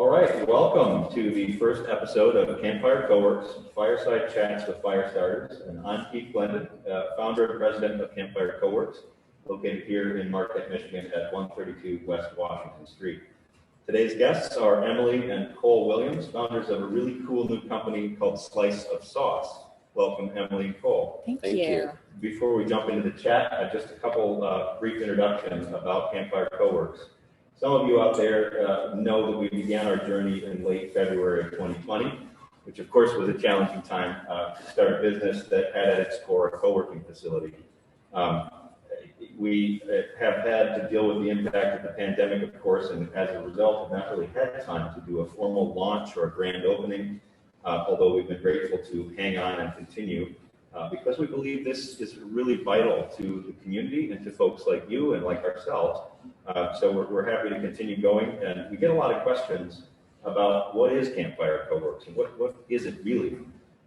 All right, welcome to the first episode of Campfire Co-works, Fireside Chats with Firestarters. And I'm Keith Glendon, founder and president of Campfire Co-works, located here in Marquette, Michigan at 132 West Washington Street. Today's guests are Emily and Cole Williams, founders of a really cool new company called Slice of Sauce. Welcome, Emily and Cole. Thank you. Before we jump into the chat, just a couple brief introductions about Campfire Co-works. Some of you out there know that we began our journey in late February of 2020, which of course was a challenging time to start a business that had at its core a co-working facility. We have had to deal with the impact of the pandemic, of course, and as a result have not really had time to do a formal launch or a grand opening, although we've been grateful to hang on and continue because we believe this is really vital to the community and to folks like you and like ourselves. So we're happy to continue going, and we get a lot of questions about what is Campfire Co-works and what is it really?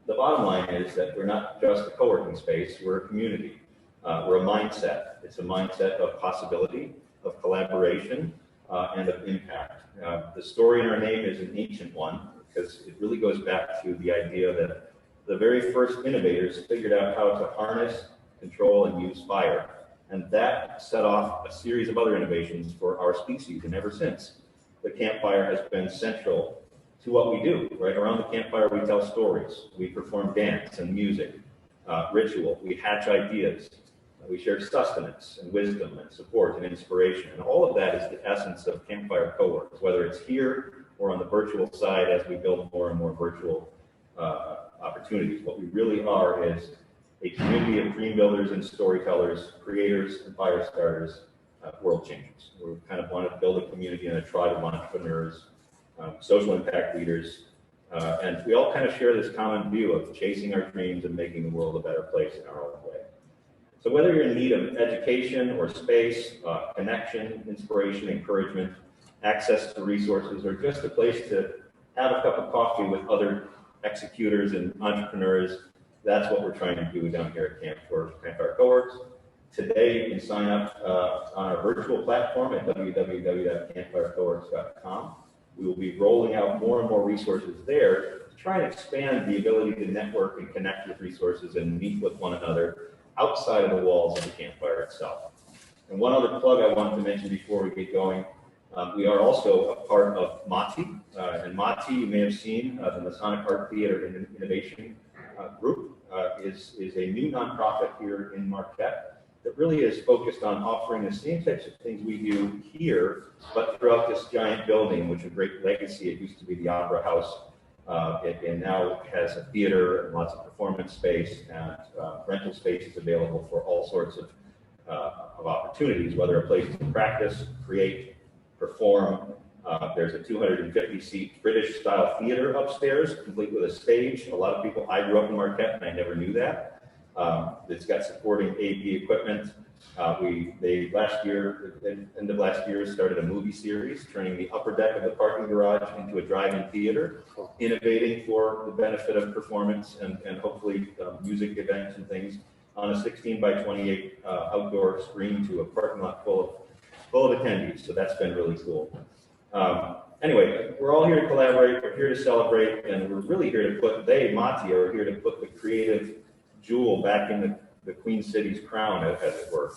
The bottom line is that we're not just a co-working space, we're a community. We're a mindset. It's a mindset of possibility, of collaboration, and of impact. The story in our name is an ancient one because it really goes back to the idea that the very first innovators figured out how to harness, control, and use fire. And that set off a series of other innovations for our species. And ever since, the campfire has been central to what we do. Right around the campfire, we tell stories. We perform dance and music, ritual. We hatch ideas. We share sustenance and wisdom and support and inspiration. And all of that is the essence of Campfire Co-works, whether it's here or on the virtual side as we build more and more virtual opportunities. What we really are is a community of dream builders and storytellers, creators and fire starters, world changers. We kind of want to build a community and a tribe of entrepreneurs, social impact leaders, and we all kind of share this common view of chasing our dreams and making the world a better place in our own way. So whether you're in need of education or space, connection, inspiration, encouragement, access to resources, or just a place to have a cup of coffee with other executors and entrepreneurs, that's what we're trying to do down here at Campfire Co-works. Today, you can sign up on our virtual platform at www.campfirecoworks.com. We will be rolling out more and more resources there to try and expand the ability to network and connect with resources and meet with one another outside of the walls of the campfire itself. And one other plug I wanted to mention before we get going, we are also a part of MATI, and MATI, you may have seen, the Masonic Art Theater and Innovation Group, is a new nonprofit here in Marquette that really is focused on offering the same types of things we do here, but throughout this giant building, which is a great legacy. It used to be the Opera House, and now it has a theater and lots of performance space and rental spaces available for all sorts of opportunities, whether a place to practice, create, perform. There's a 250-seat British-style theater upstairs, complete with a stage. A lot of people, I grew up in Marquette, and I never knew that. It's got supporting AV equipment. They last year, end of last year, started a movie series, turning the upper deck of the parking garage into a drive-in theater, innovating for the benefit of performance and hopefully music events and things on a 16 by 28 outdoor screen to a parking lot full of attendees. So that's been really cool. Anyway, we're all here to collaborate, we're here to celebrate, and we're really here to put, MATI, are here to put the creative jewel back in the Queen City's crown, as it were.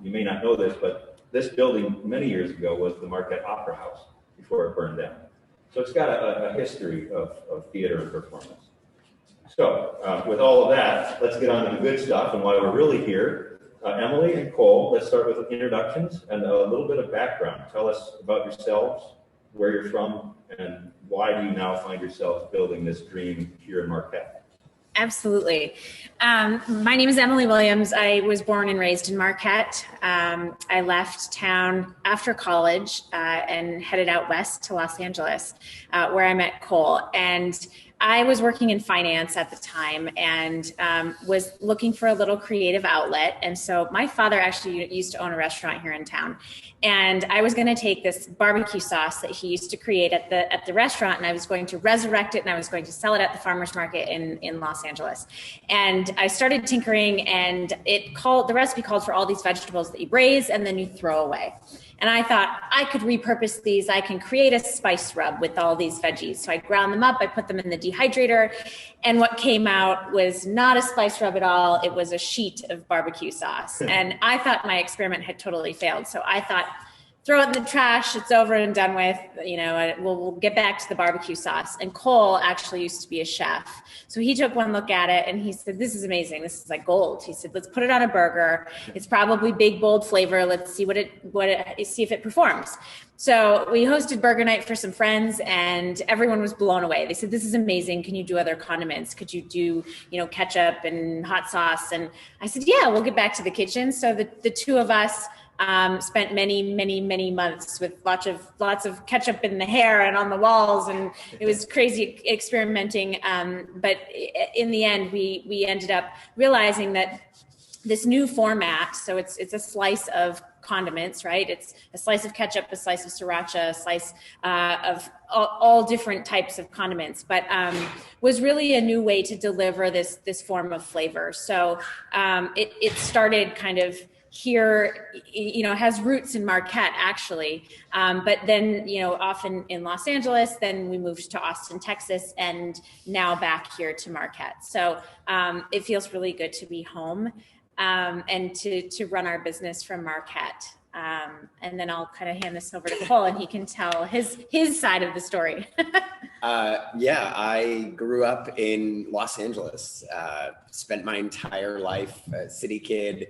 You may not know this, but this building many years ago was the Marquette Opera House before it burned down. So it's got a history of theater and performance. So with all of that, let's get on to the good stuff and why we're really here. Emily and Cole, let's start with introductions and a little bit of background. Tell us about yourselves, where you're from, and why do you now find yourselves building this dream here in Marquette? Absolutely. My name is Emily Williams. I was born and raised in Marquette. I left town after college and headed out west to Los Angeles, where I met Cole. And I was working in finance at the time and was looking for a little creative outlet. And so my father actually used to own a restaurant here in town. And I was going to take this barbecue sauce that he used to create at the restaurant, and I was going to resurrect it, and I was going to sell it at the farmer's market in Los Angeles. And I started tinkering, and the recipe called for all these vegetables that you braise and then you throw away. And I thought, I could repurpose these. I can create a spice rub with all these veggies. So I ground them up, I put them in the dehydrator, and what came out was not a spice rub at all. It was a sheet of barbecue sauce. And I thought my experiment had totally failed. So I thought, throw it in the trash, it's over and done with, we'll get back to the barbecue sauce. And Cole actually used to be a chef. So he took one look at it and he said, this is amazing. This is like gold. He said, let's put it on a burger. It's probably big, bold flavor. Let's see see if it performs. So we hosted burger night for some friends and everyone was blown away. They said, this is amazing. Can you do other condiments? Could you do, ketchup and hot sauce? And I said, yeah, we'll get back to the kitchen. So the two of us spent many months with lots of ketchup in the hair and on the walls, and it was crazy experimenting. But in the end, we ended up realizing that this new format, so it's a slice of condiments, right? It's a slice of ketchup, a slice of sriracha, a slice of all different types of condiments, but was really a new way to deliver this form of flavor. So it started kind of here, has roots in Marquette actually, but then, often in Los Angeles, then we moved to Austin, Texas, and now back here to Marquette. So it feels really good to be home and to run our business from Marquette. And then I'll kind of hand this over to Cole and he can tell his side of the story. I grew up in Los Angeles, spent my entire life a city kid.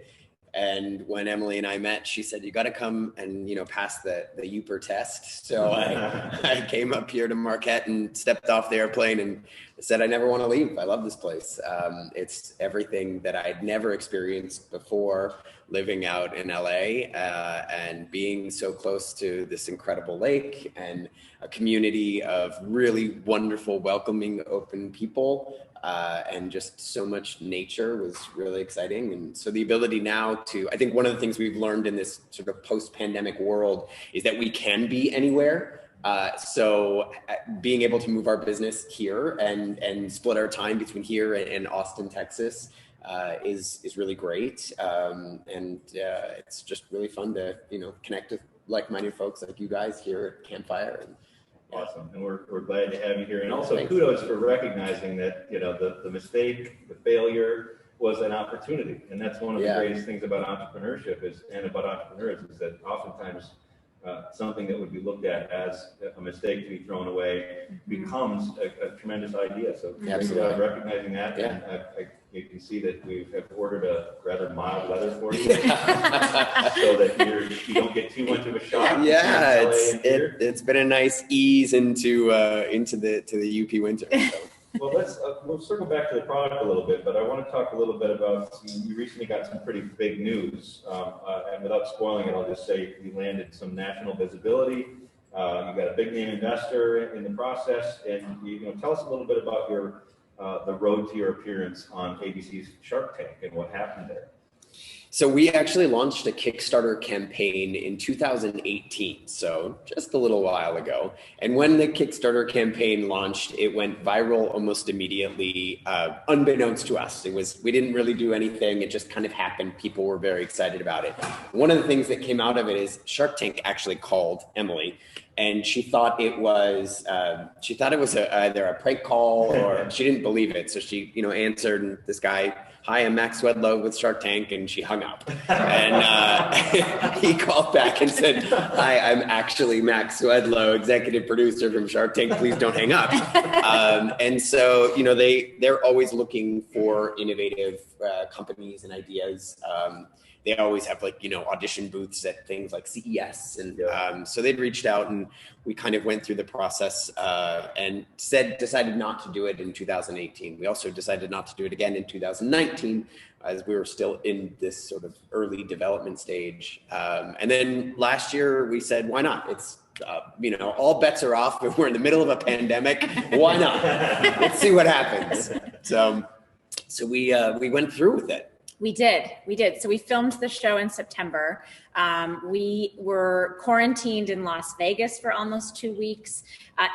And when Emily and I met, she said, you got to come and, pass the Uper test. So I came up here to Marquette and stepped off the airplane and said, I never want to leave. I love this place. It's everything that I'd never experienced before living out in LA and being so close to this incredible lake and a community of really wonderful, welcoming, open people. And just so much nature was really exciting. And so the ability now I think one of the things we've learned in this sort of post-pandemic world is that we can be anywhere. So being able to move our business here and split our time between here and Austin, Texas, is really great. And it's just really fun to, connect with like-minded folks like you guys here at Campfire. And, awesome. And we're glad to have you here. And also kudos for recognizing that, the mistake, the failure was an opportunity. And that's one of the greatest things about entrepreneurship and about entrepreneurs is that oftentimes something that would be looked at as a mistake to be thrown away becomes a tremendous idea. So thanks for recognizing that. Yeah. And you can see that we have ordered a rather mild weather for you, so that you don't get too much of a shock. Yeah, it's been a nice ease into the UP winter. So. Well, we'll circle back to the product a little bit, but I want to talk a little bit about, you recently got some pretty big news, and without spoiling it, I'll just say you landed some national visibility. You got a big name investor in the process, and tell us a little bit about the road to your appearance on ABC's Shark Tank and what happened there. So we actually launched a Kickstarter campaign in 2018, so just a little while ago. And when the Kickstarter campaign launched, it went viral almost immediately, unbeknownst to us. We didn't really do anything. It just kind of happened. People were very excited about it. One of the things that came out of it is Shark Tank actually called Emily, and she thought it was either a prank call or she didn't believe it. So she, answered, and this guy, hi, I'm Max Swedlow with Shark Tank, and she hung up. And he called back and said, hi, I'm actually Max Swedlow, executive producer from Shark Tank. Please don't hang up. And so, they're always looking for innovative companies and ideas. They always have audition booths at things like CES. And so they'd reached out and we kind of went through the process and decided not to do it in 2018. We also decided not to do it again in 2019 as we were still in this sort of early development stage. And then last year we said, why not? It's all bets are off. If we're in the middle of a pandemic, why not? Let's see what happens. So we went through with it. We did. So we filmed the show in September. We were quarantined in Las Vegas for almost 2 weeks,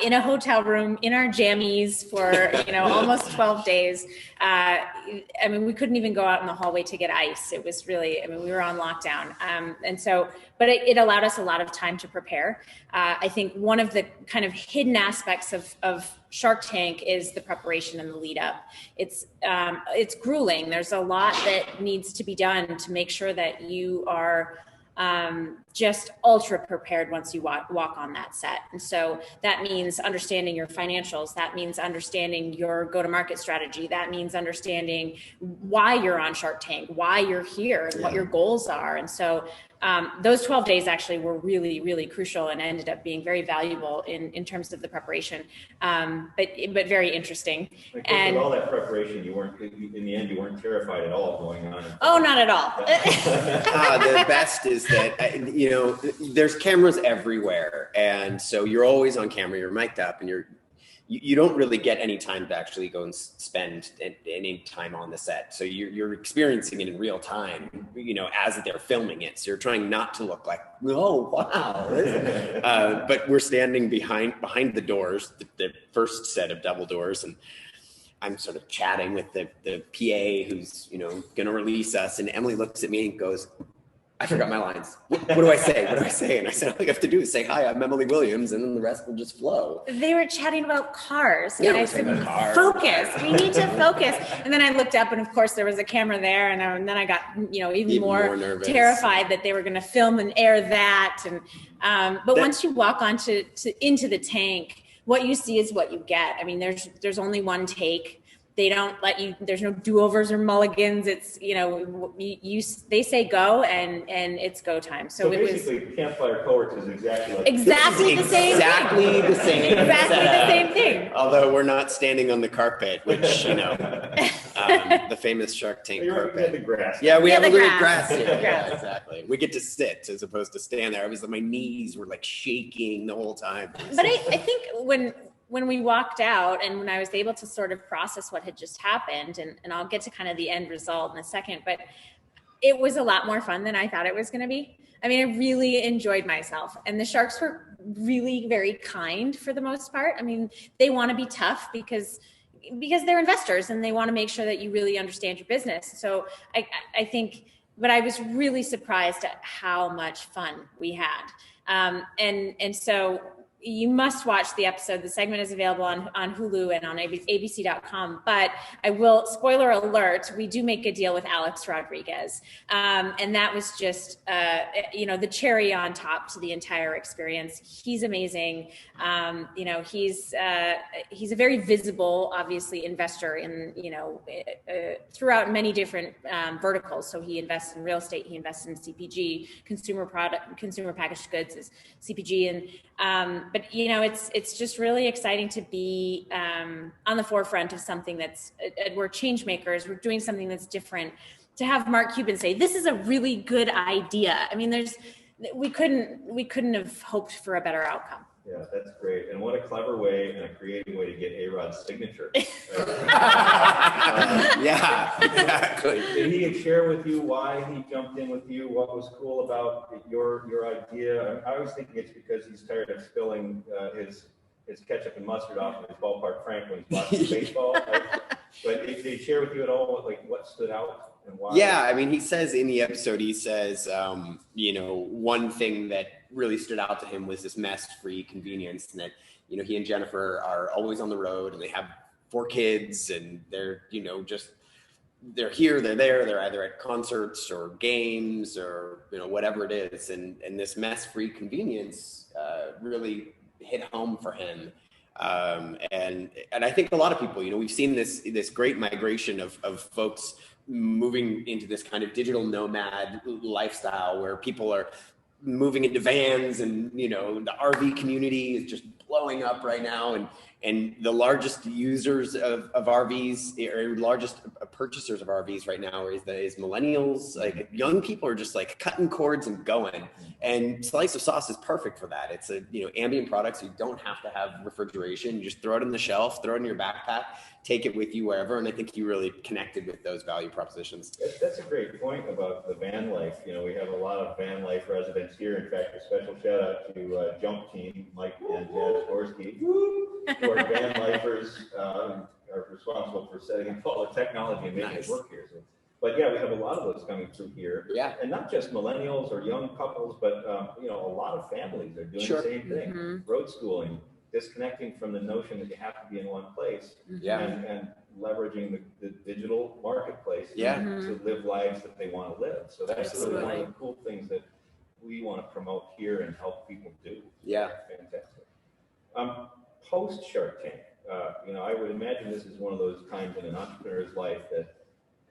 in a hotel room in our jammies for almost 12 days. I mean, we couldn't even go out in the hallway to get ice. It was really, I mean, we were on lockdown. And so, but it allowed us a lot of time to prepare. I think one of the kind of hidden aspects of Shark Tank is the preparation and the lead up. It's grueling. There's a lot that needs to be done to make sure that you are just ultra prepared once you walk on that set. And so that means understanding your financials. That means understanding your go-to-market strategy. That means understanding why you're on Shark Tank, why you're here, and what your goals are. And so those 12 days actually were really, really crucial and ended up being very valuable in terms of the preparation, but very interesting. And with all that preparation, you weren't, in the end, you weren't terrified at all going on. Oh, not at all. The best is that, there's cameras everywhere. And so you're always on camera, you're mic'd up, and you don't really get any time to actually go and spend any time on the set. So you're experiencing it in real time, as they're filming it. So you're trying not to look like, oh, wow. But we're standing behind the doors, the first set of double doors. And I'm sort of chatting with the PA who's, going to release us. And Emily looks at me and goes, I forgot my lines. What do I say? What do I say? And I said, all you have to do is say, hi, I'm Emily Williams, and then the rest will just flow. They were chatting about cars. Yeah, and I said, focus. We need to focus. And then I looked up, and of course there was a camera there. And then I got, even more terrified that they were going to film and air that. And once you walk into the tank, what you see is what you get. I mean, there's only one take. They don't let you, there's no do-overs or mulligans. It's, they say go and it's go time. So it basically, was Campfire Cohorts is exactly the same thing. Although we're not standing on the carpet, which, the famous Shark Tank carpet. The grass. Yeah, we have a little grass here. Yeah, exactly. We get to sit as opposed to stand there. My knees were like shaking the whole time. But I think when we walked out and when I was able to sort of process what had just happened, and I'll get to kind of the end result in a second, but it was a lot more fun than I thought it was going to be. I mean, I really enjoyed myself, and the sharks were really very kind for the most part. I mean, they want to be tough because they're investors and they want to make sure that you really understand your business. So I think, but I was really surprised at how much fun we had. And so you must watch the episode. The segment is available on Hulu and on abc.com. But I will, spoiler alert, we do make a deal with Alex Rodriguez. And that was just, the cherry on top to the entire experience. He's amazing. He's a very visible, obviously, investor in, throughout many different verticals. So he invests in real estate, he invests in CPG, consumer packaged goods is CPG. But it's just really exciting to be on the forefront of something that's, we're change makers. We're doing something that's different. To have Mark Cuban say, this is a really good idea. I mean, we couldn't have hoped for a better outcome. Yeah, that's great. And what a clever way and a creative way to get A-Rod's signature. Yeah, exactly. Did he share with you why he jumped in with you? What was cool about your idea? I was thinking it's because he's tired of spilling his ketchup and mustard off of his ballpark Frank when he's watching baseball. But did he share with you at all what stood out and why? Yeah, I mean, he says in the episode, one thing that really stood out to him was this mess-free convenience, and that, he and Jennifer are always on the road and they have 4 kids and they're, they're here, they're there, they're either at concerts or games or, whatever it is. And this mess-free convenience really hit home for him. And I think a lot of people, we've seen this great migration of folks moving into this kind of digital nomad lifestyle where people are moving into vans, and the RV community is just blowing up right now, and the largest users of RVs, or largest purchasers of RVs right now is millennials. Like, young people are just like cutting cords and going. And Slice of Sauce is perfect for that. It's a, ambient product, so you don't have to have refrigeration. You just throw it on the shelf, throw it in your backpack, take it with you wherever. And I think you really connected with those value propositions. That's a great point about the van life. We have a lot of van life residents here. In fact, a special shout out to Jump Team, Mike and Jazz Gorski, who are van lifers, are responsible for setting up all the technology and making it work here. So, but yeah, we have a lot of those coming through here. Yeah. And not just millennials or young couples, but a lot of families are doing the same thing. Road schooling, disconnecting from the notion that you have to be in one place, and leveraging the digital marketplace to live lives that they want to live. So that's really one of the cool things that we want to promote here and help people do. Yeah. Fantastic. Post Shark Tank, I would imagine this is one of those times in an entrepreneur's life that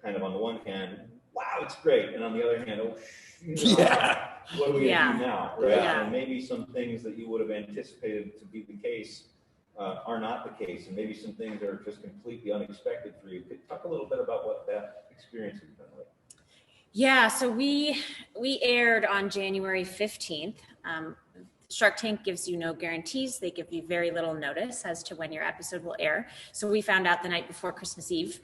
kind of on the one hand, wow, it's great. And on the other hand, what are we going to do now? Right? Yeah. And maybe some things that you would have anticipated to be the case are not the case. And maybe some things are just completely unexpected for you. Could you talk a little bit about what that experience has been like? Yeah, so we aired on January 15th. Shark Tank gives you no guarantees. They give you very little notice as to when your episode will air. So we found out the night before Christmas Eve,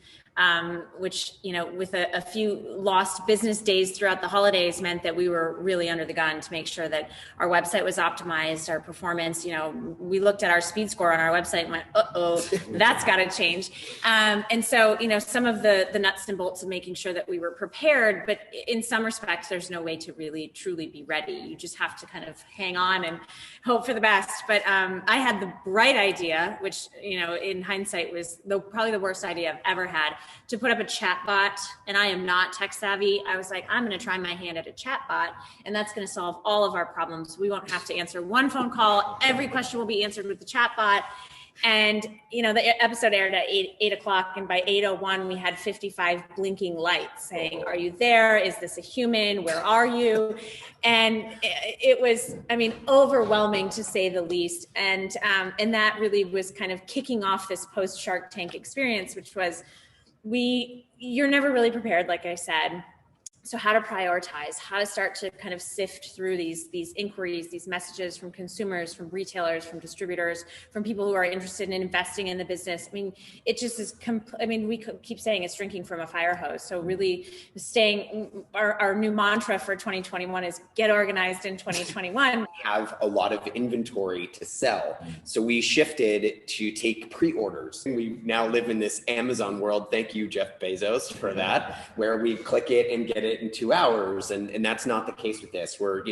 which, with a few lost business days throughout the holidays, meant that we were really under the gun to make sure that our website was optimized, our performance. We looked at our speed score on our website and went, that's got to change. And so, some of the nuts and bolts of making sure that we were prepared, but in some respects, there's no way to really truly be ready. You just have to kind of hang on and hope for the best. But I had the bright idea, which, in hindsight was probably the worst idea I've ever had, to put up a chat bot. And I am not tech savvy. I was like, I'm going to try my hand at a chat bot, and that's going to solve all of our problems. We won't have to answer one phone call. Every question will be answered with the chat bot. And, the episode aired at 8 o'clock, and by 8:01, we had 55 blinking lights saying, are you there? Is this a human? Where are you? And it was, overwhelming to say the least. And that really was kind of kicking off this post Shark Tank experience, which was, you're never really prepared, like I said. So how to prioritize, how to start to kind of sift through these inquiries, these messages from consumers, from retailers, from distributors, from people who are interested in investing in the business. It just is, we keep saying it's drinking from a fire hose. So really our new mantra for 2021 is get organized in 2021. Have a lot of inventory to sell. So we shifted to take pre-orders. We now live in this Amazon world. Thank you, Jeff Bezos, for that, where we click it and get it in 2 hours. And that's not the case with this. We're,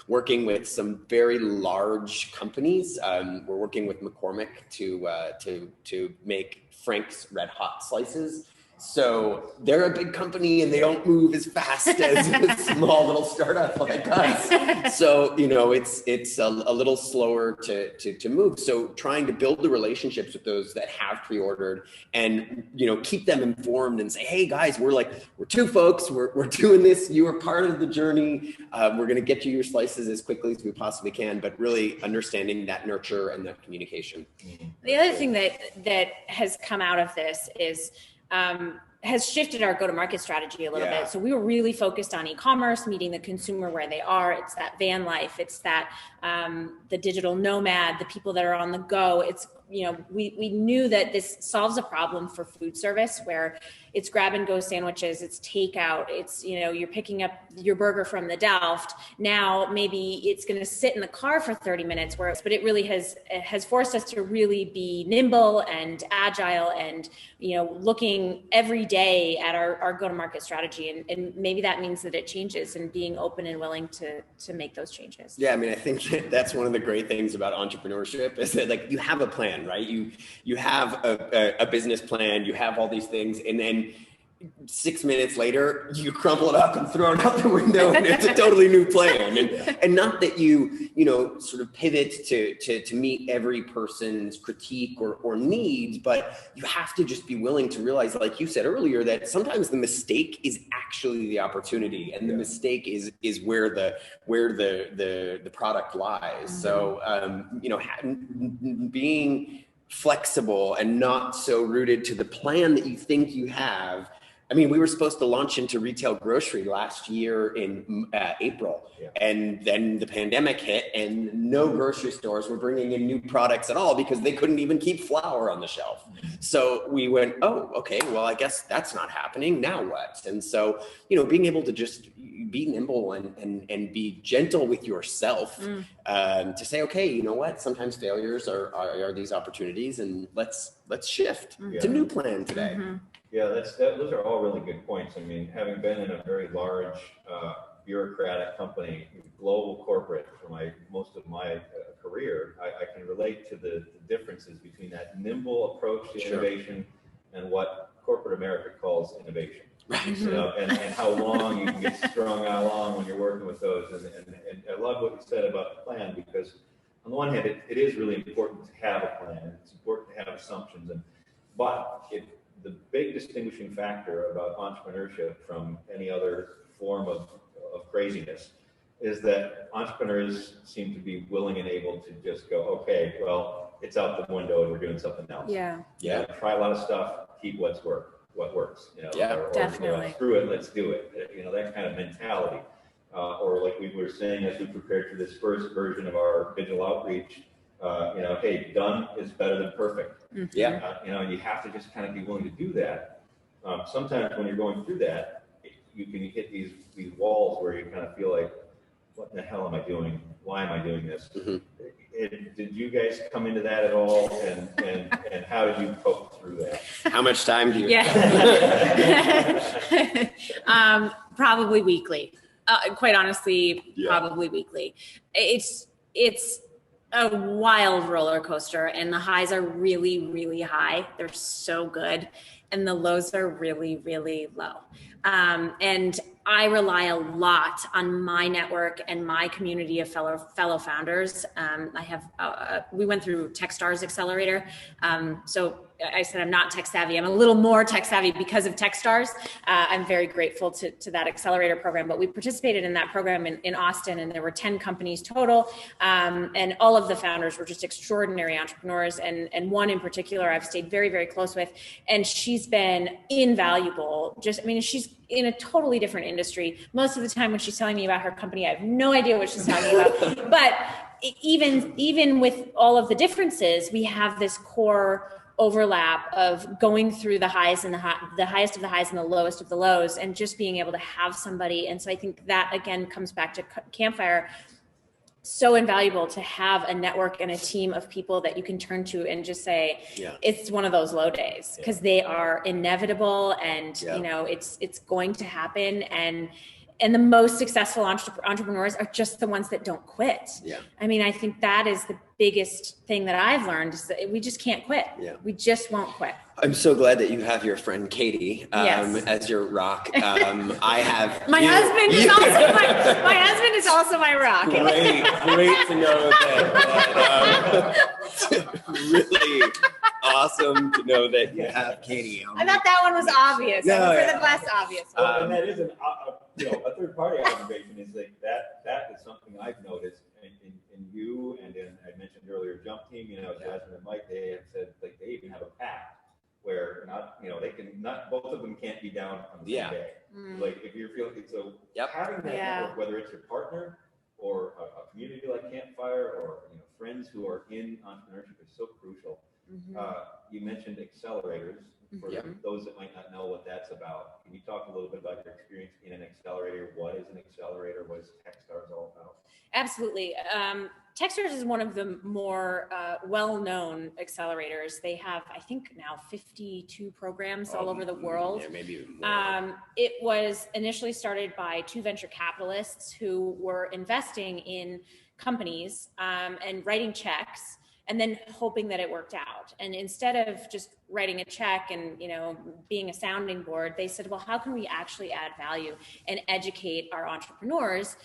working with some very large companies. We're working with McCormick to make Frank's Red Hot slices. So they're a big company and they don't move as fast as a small little startup like us. So, it's a little slower to move. So trying to build the relationships with those that have pre-ordered and, keep them informed and say, hey guys, we're two folks, we're doing this. You are part of the journey. We're going to get you your slices as quickly as we possibly can, but really understanding that nurture and that communication. The other thing that has come out of this is, has shifted our go-to-market strategy a little bit. So we were really focused on e-commerce, meeting the consumer where they are. It's that van life. It's that the digital nomad, the people that are on the go. It's, we knew that this solves a problem for food service where it's grab and go sandwiches, it's takeout, it's, you're picking up your burger from the Delft. Now maybe it's going to sit in the car for 30 minutes, but it really has forced us to really be nimble and agile and, looking every day at our go-to-market strategy. And maybe that means that it changes and being open and willing to make those changes. Yeah. I think that's one of the great things about entrepreneurship is that you have a plan, right? You have a business plan, you have all these things, and then 6 minutes later, you crumple it up and throw it out the window, and it's a totally new plan. And not that you sort of pivot to meet every person's critique or needs, but you have to just be willing to realize, like you said earlier, that sometimes the mistake is actually the opportunity, and the mistake is where the product lies. So being flexible and not so rooted to the plan that you think you have. I mean, we were supposed to launch into retail grocery last year in April, and then the pandemic hit, and no grocery stores were bringing in new products at all because they couldn't even keep flour on the shelf. So we went, oh, okay, well, I guess that's not happening. Now what? And so, being able to just be nimble and be gentle with yourself, to say, okay, you know what? Sometimes failures are these opportunities, and let's shift to new plan today. Yeah, those are all really good points. I mean, having been in a very large bureaucratic company, global corporate for most of my career, I can relate to the differences between that nimble approach to innovation and what corporate America calls innovation. Right. And how long you can get strung out along when you're working with those. And I love what you said about the plan, because on the one hand, it is really important to have a plan, and it's important to have assumptions, but the big distinguishing factor about entrepreneurship from any other form of craziness is that entrepreneurs seem to be willing and able to just go, okay, well, it's out the window and we're doing something else. Yeah. Try a lot of stuff, keep what works. Or definitely. Screw it, let's do it. That kind of mentality. Or like we were saying as we prepared for this first version of our digital outreach, hey, done is better than perfect. You have to just kind of be willing to do that. Sometimes when you're going through that, you can hit these walls where you kind of feel like, what in the hell am I doing? Why am I doing this? Did you guys come into that at all? And how did you cope through that? How much time do you probably weekly. Quite honestly, probably weekly. It's a wild roller coaster, and the highs are really, really high. They're so good. And the lows are really, really low. And I rely a lot on my network and my community of fellow founders. We went through Techstars Accelerator. So I said I'm not tech savvy. I'm a little more tech savvy because of Techstars. I'm very grateful to that accelerator program. But we participated in that program in Austin, and there were 10 companies total. And all of the founders were just extraordinary entrepreneurs. And one in particular I've stayed very, very close with. And she's been invaluable. She's in a totally different industry. Most of the time when she's telling me about her company, I have no idea what she's talking about. But even with all of the differences, we have this core overlap of going through the highs and the highest of the highs and the lowest of the lows, and just being able to have somebody. And so I think that again comes back to Campfire. So invaluable to have a network and a team of people that you can turn to and just say, it's one of those low days, because they are inevitable, and it's going to happen. And the most successful entrepreneurs are just the ones that don't quit. I think that is the biggest thing that I've learned, is that we just can't quit. We just won't quit. I'm so glad that you have your friend Katie as your rock. I have my husband is also my rock. Great to know that. Really awesome to know that you have Katie. I thought that one was obvious. The less obvious. And that is a third party observation is that is something I've noticed in you, and in, I mentioned earlier, Jump Team, Jasmine and Mike, they have said, like, they even have a pact where both of them can't be down on the same day. Like, if you're feeling having that network, whether it's your partner or a community like Campfire, or friends who are in entrepreneurship, is so crucial. You mentioned accelerators. For those that might not know what that's about, can you talk a little bit about your experience in an accelerator? What is an accelerator? What is Techstars all about? Absolutely. Techstars is one of the more well-known accelerators. They have, I think, now 52 programs all over the world. Yeah, maybe even more. It was initially started by two venture capitalists who were investing in companies and writing checks and then hoping that it worked out. And instead of just writing a check and, being a sounding board, they said, well, how can we actually add value and educate our entrepreneurs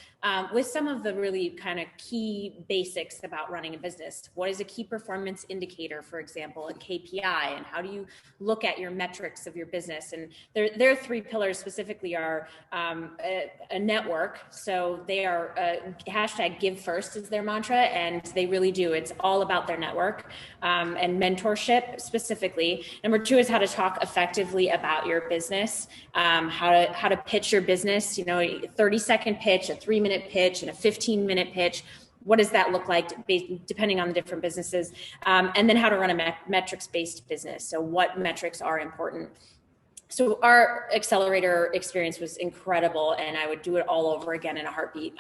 with some of the really kind of key basics about running a business? What is a key performance indicator, for example, a KPI, and how do you look at your metrics of your business? And their three pillars specifically are a network. So they are hashtag give first is their mantra, and they really do. It's all about their network and mentorship specifically. Number two is how to talk effectively about your business, how to pitch your business, a 30-second pitch, a 3-minute pitch, and a 15-minute pitch. What does that look like depending on the different businesses? And then how to run a metrics-based business. So what metrics are important? So our accelerator experience was incredible, and I would do it all over again in a heartbeat.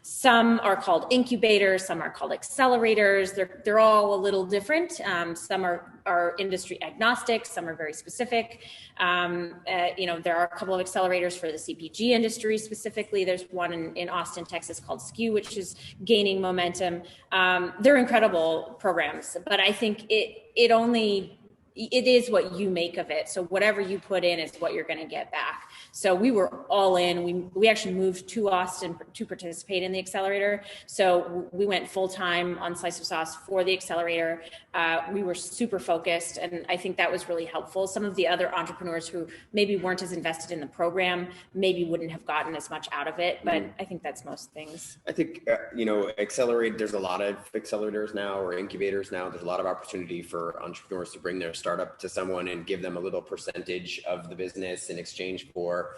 Some are called incubators, some are called accelerators. They're all a little different. Some are industry agnostic, some are very specific. There are a couple of accelerators for the CPG industry specifically. There's one in Austin, Texas called SKU, which is gaining momentum. They're incredible programs, but I think it is what you make of it. So whatever you put in is what you're going to get back. So we were all in. We actually moved to Austin to participate in the accelerator. So we went full time on Slice of Sauce for the accelerator. We were super focused, and I think that was really helpful. Some of the other entrepreneurs who maybe weren't as invested in the program maybe wouldn't have gotten as much out of it, but I think that's most things. I think, there's a lot of accelerators now or incubators now. There's a lot of opportunity for entrepreneurs to bring their startup to someone and give them a little percentage of the business in exchange for,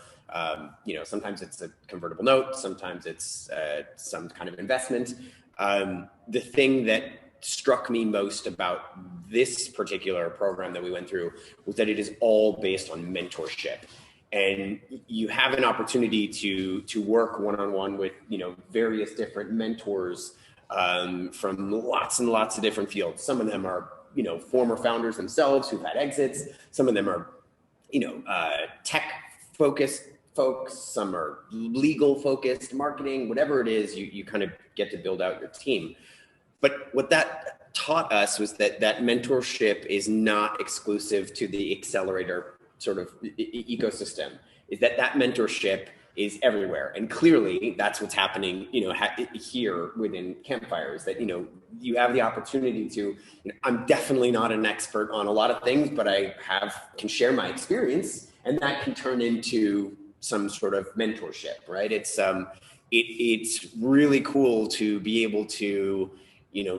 sometimes it's a convertible note, sometimes it's some kind of investment. The thing that struck me most about this particular program that we went through was that it is all based on mentorship. And you have an opportunity to work one-on-one with, various different mentors from lots and lots of different fields. Some of them are, former founders themselves who've had exits. Some of them are, tech focused folks. Some are legal focused, marketing, whatever it is, you kind of get to build out your team. But what that taught us was that mentorship is not exclusive to the accelerator sort of ecosystem, is that mentorship is everywhere. And clearly that's what's happening, here within Campfires, that, you have the opportunity to, I'm definitely not an expert on a lot of things, but I can share my experience, and that can turn into some sort of mentorship, right? It's really cool to be able to,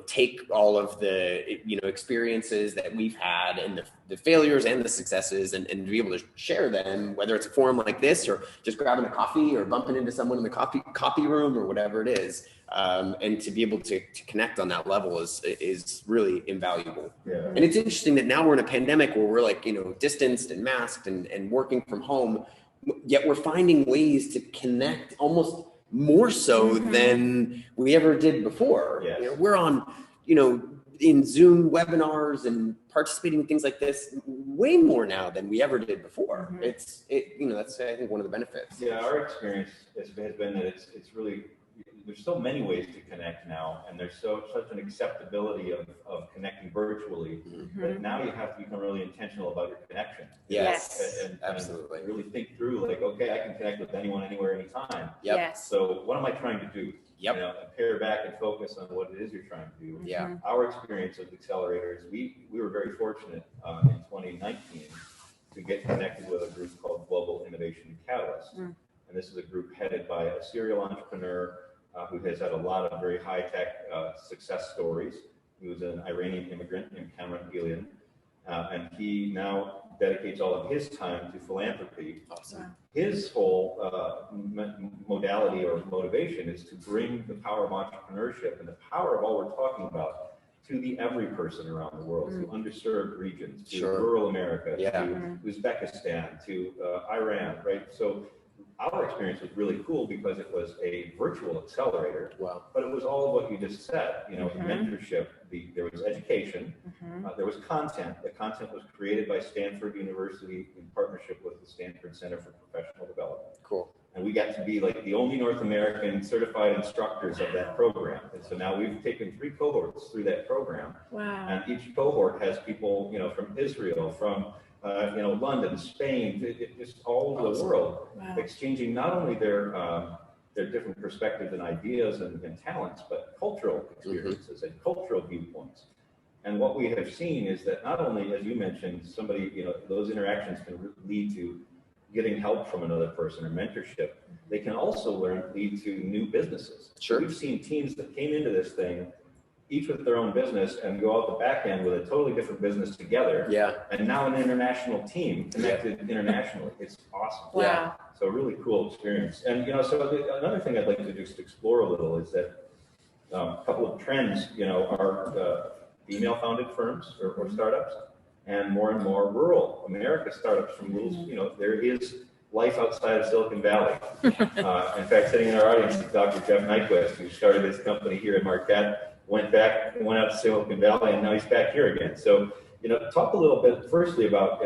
take all of the, experiences that we've had and the failures and the successes and be able to share them, whether it's a forum like this or just grabbing a coffee or bumping into someone in the coffee room or whatever it is. And to be able to connect on that level is really invaluable. Yeah. And it's interesting that now we're in a pandemic where we're like, distanced and masked and working from home, yet we're finding ways to connect almost more so than we ever did before. Yes. We're on, in Zoom webinars and participating in things like this way more now than we ever did before. That's I think one of the benefits. Yeah, our experience has been that it's really, there's so many ways to connect now, and there's such an acceptability of connecting virtually that now you have to become really intentional about your connection. Yes. And absolutely. really think through, like, okay, I can connect with anyone, anywhere, anytime. Yep. Yes. So what am I trying to do? Yep. And pare back and focus on what it is you're trying to do. Yeah. Our experience with accelerators, we were very fortunate in 2019 to get connected with a group called Global Innovation Catalyst. And this is a group headed by a serial entrepreneur who has had a lot of very high-tech success stories. He was an Iranian immigrant named Cameron Gillian, and he now dedicates all of his time to philanthropy. Awesome. His whole modality or motivation is to bring the power of entrepreneurship and the power of all we're talking about to the every person around the world, to underserved regions, to rural America, to Uzbekistan, to Iran, right? So our experience was really cool because it was a virtual accelerator, but it was all of what you just said, mentorship, there was education, there was content. The content was created by Stanford University in partnership with the Stanford Center for Professional Development. Cool. And we got to be like the only North American certified instructors of that program. And so now we've taken 3 cohorts through that program. Wow. And each cohort has people, from Israel, from, London, Spain, just all over the world, Wow. exchanging not only their different perspectives and ideas and talents, but cultural experiences and cultural viewpoints. And what we have seen is that not only, as you mentioned, those interactions can lead to getting help from another person or mentorship, they can also lead to new businesses. Sure. We've seen teams that came into this thing, each with their own business, and go out the back end with a totally different business together. Yeah. And now an international team connected internationally. It's awesome. Wow. Yeah. So a really cool experience. And, another thing I'd like to just explore a little is that a couple of trends, are female founded firms or startups, and more rural America startups from little, there is life outside of Silicon Valley. In fact, sitting in our audience is Dr. Jeff Nyquist, who started his company here in Marquette, went out to Silicon Valley, and now he's back here again. So, talk a little bit firstly about,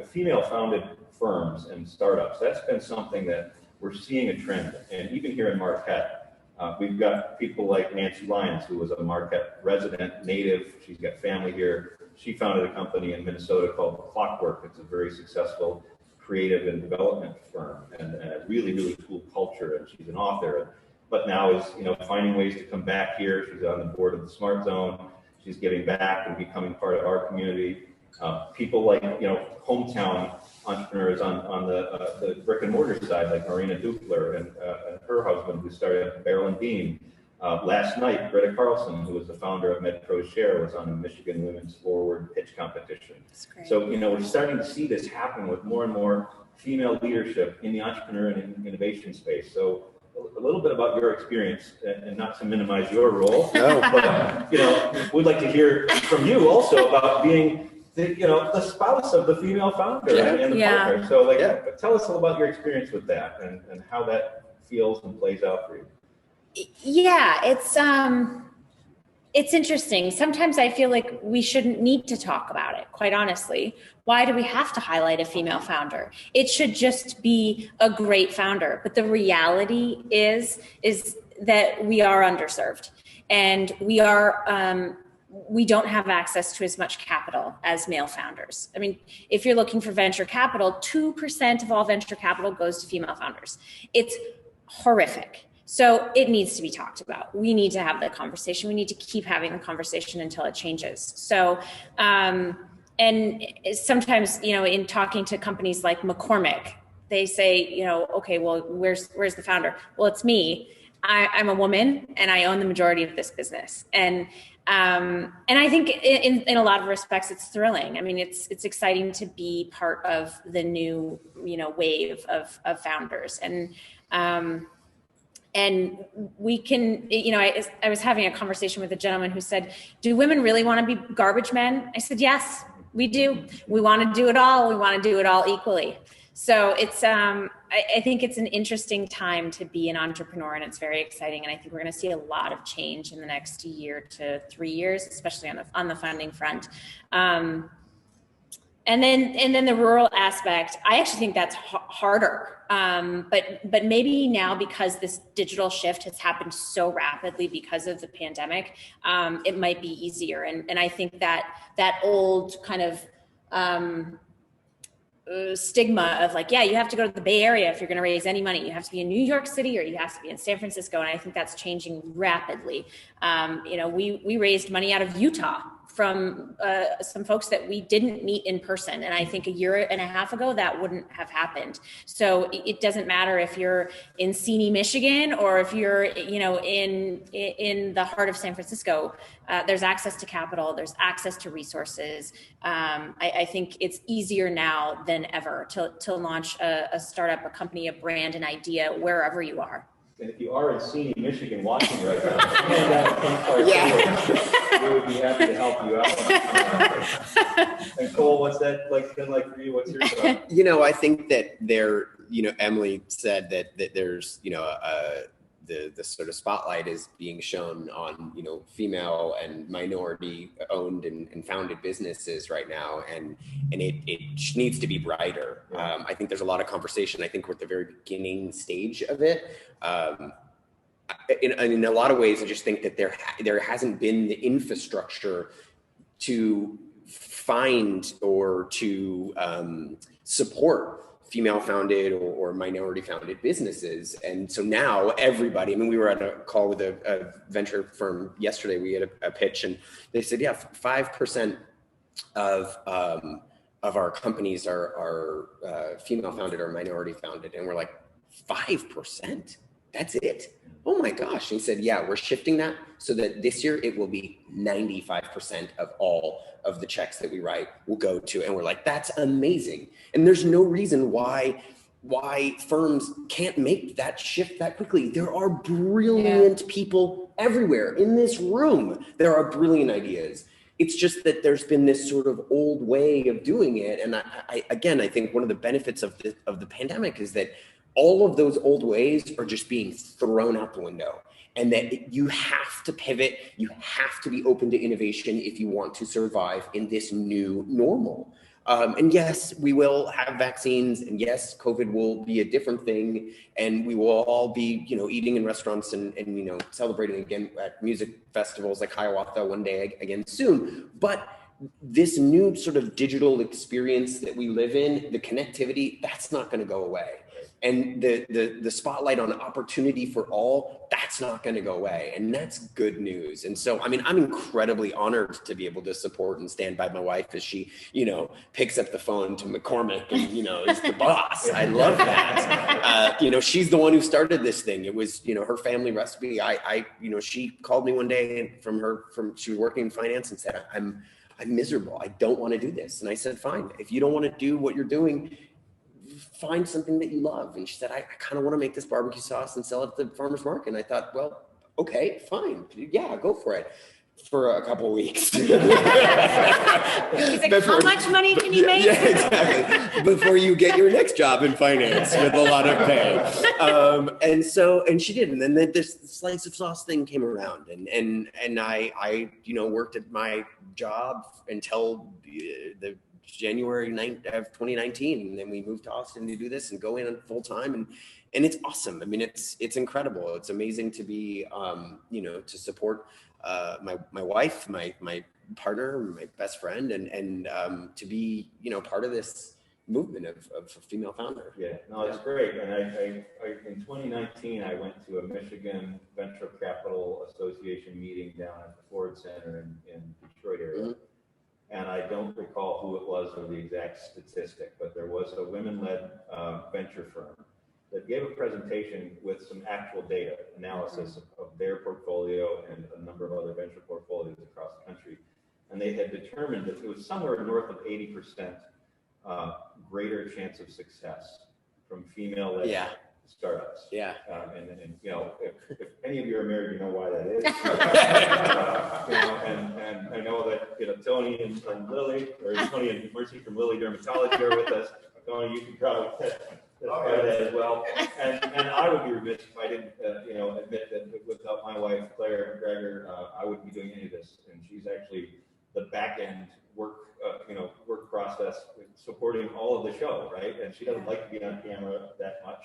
female founded firms and startups. That's been something that we're seeing a trend. And even here in Marquette, we've got people like Nancy Lyons, who was a Marquette resident, native. She's got family here. She founded a company in Minnesota called Clockwork. It's a very successful creative and development firm, and a really, really cool culture. And she's an author, but now is, finding ways to come back here. She's on the board of the Smart Zone. She's giving back and becoming part of our community. People like, hometown entrepreneurs on the brick and mortar side, like Marina Dupler and her husband, who started Barrel and Bean. Last night, Greta Carlson, who was the founder of MedPro Share, was on the Michigan Women's Forward Pitch Competition. That's great. So, we're starting to see this happen with more and more female leadership in the entrepreneur and innovation space. So a little bit about your experience, and not to minimize your role, but, we'd like to hear from you also about being the spouse of the female founder and the partner. So tell us all about your experience with that and how that feels and plays out for you. Yeah, it's interesting. Sometimes I feel like we shouldn't need to talk about it, quite honestly. Why do we have to highlight a female founder? It should just be a great founder. But the reality is that we are underserved, and we don't have access to as much capital as male founders. I mean, if you're looking for venture capital, 2% of all venture capital goes to female founders. It's horrific. So it needs to be talked about. We need to have the conversation. We need to keep having the conversation until it changes. So, and sometimes, in talking to companies like McCormick, they say, okay, well, where's the founder? Well, it's me. I'm a woman, and I own the majority of this business. And I think in a lot of respects, it's thrilling. I mean, it's exciting to be part of the new, wave of founders. And we can, I was having a conversation with a gentleman who said, do women really want to be garbage men? I said, yes, we do. We want to do it all. We want to do it all equally. So it's, I think it's an interesting time to be an entrepreneur, and it's very exciting. And I think we're going to see a lot of change in the next year to 3 years, especially on the funding front. And then the rural aspect, I actually think that's harder. But maybe now, because this digital shift has happened so rapidly because of the pandemic, it might be easier. And I think that old kind of stigma of like, you have to go to the Bay Area if you're going to raise any money. You have to be in New York City, or you have to be in San Francisco. And I think that's changing rapidly. We raised money out of Utah from some folks that we didn't meet in person. And I think a year and a half ago, that wouldn't have happened. So it doesn't matter if you're in Seney, Michigan, or if you're, in the heart of San Francisco. There's access to capital, there's access to resources. I think it's easier now than ever to launch a startup, a company, a brand, an idea, wherever you are. And if you are in Seney, Michigan, watching right now, hand out a we would be happy to help you out. And Cole, what's that been like for you? What's your thought? I think that Emily said that there's, the sort of spotlight is being shown on, you know, female and minority owned and founded businesses right now. And it needs to be brighter. I think there's a lot of conversation. I think we're at the very beginning stage of it. In a lot of ways, I just think that there hasn't been the infrastructure to find or to support female founded or minority founded businesses. And so now everybody, I mean, we were at a call with a venture firm yesterday. We had a pitch and they said, yeah, 5% of our companies are female founded or minority founded. And we're like, 5%? That's it? Oh my gosh. And he said, yeah, we're shifting that so that this year it will be 95% of all of the checks that we write will go to. And we're like, that's amazing. And there's no reason why firms can't make that shift that quickly. There are brilliant people everywhere in this room. There are brilliant ideas. It's just that there's been this sort of old way of doing it. And I think one of the benefits of the pandemic is that all of those old ways are just being thrown out the window, and that you have to pivot. You have to be open to innovation if you want to survive in this new normal. And yes, we will have vaccines, and yes, COVID will be a different thing, and we will all be, you know, eating in restaurants and you know, celebrating again at music festivals like Hiawatha one day again soon. But this new sort of digital experience that we live in, the connectivity, that's not going to go away. And the spotlight on opportunity for all, that's not going to go away. And that's good news. And so, I mean, I'm incredibly honored to be able to support and stand by my wife as she, you know, picks up the phone to McCormick and, you know, is the boss. I love that. You know, she's the one who started this thing. It was, you know, her family recipe. You know, she called me one day she was working in finance and said, I'm miserable. I don't want to do this. And I said, fine. If you don't want to do what you're doing, find something that you love. And she said, I kind of want to make this barbecue sauce and sell it at the farmer's market. And I thought, well, okay, fine. Yeah, go for it. For a couple of weeks. He's like, how much money can you make? Yeah, exactly. Before you get your next job in finance with a lot of pay. And she did. And then this slice of sauce thing came around. And I you know, worked at my job until the January 9th of 2019, and then we moved to Austin to do this and go in full time, and it's awesome. I mean, it's incredible. It's amazing to be, you know, to support my wife, my partner, my best friend, and to be, you know, part of this movement of female founder. Yeah, no, it's great. And I in 2019, I went to a Michigan Venture Capital Association meeting down at the Ford Center in Detroit area. Mm-hmm. And I don't recall who it was or the exact statistic, but there was a women-led venture firm that gave a presentation with some actual data analysis of their portfolio and a number of other venture portfolios across the country. And they had determined that it was somewhere north of 80% greater chance of success from female-led startups. Yeah. And you know, if any of you are married, you know why that is. You know, and I know that, you know, Tony and Lily, or Tony and Mercy from Lily Dermatology are with us. Tony, you can probably testify that as well. And I would be remiss if I didn't, you know, admit that without my wife, Claire Gregor, I wouldn't be doing any of this. And she's actually the back end work process, supporting all of the show, right? And she doesn't like to be on camera that much.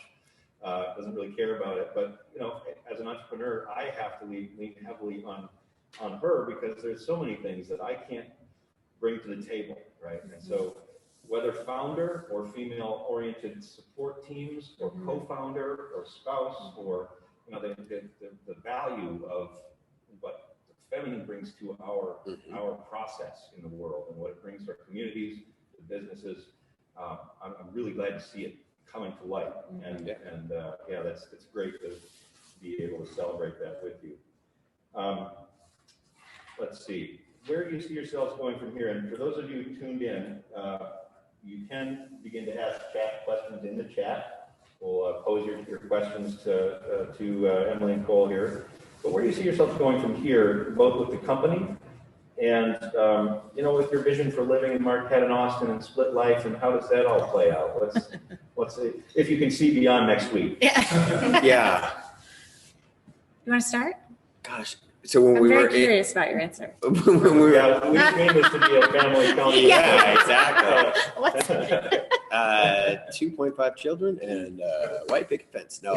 Doesn't really care about it, but you know, as an entrepreneur, I have to lean heavily on her because there's so many things that I can't bring to the table, right? And so, whether founder or female-oriented support teams, or co-founder or spouse, or you know, the value of what the feminine brings to our process in the world and what it brings to our communities, to businesses. I'm really glad to see it coming to light, and it's great to be able to celebrate that with you. Let's see, where do you see yourselves going from here? And for those of you who tuned in, you can begin to ask chat questions in the chat. We'll pose your questions to Emily and Cole here. But where do you see yourselves going from here, both with the company and you know, with your vision for living in Marquette and Austin and split life, and how does that all play out? Let's see if you can see beyond next week. Yeah. You want to start? Gosh. So when I'm we very were curious about your answer. when we were Yeah, we trained this to be a family county. yeah, exactly. What's 2.5 children and white picket fence. No,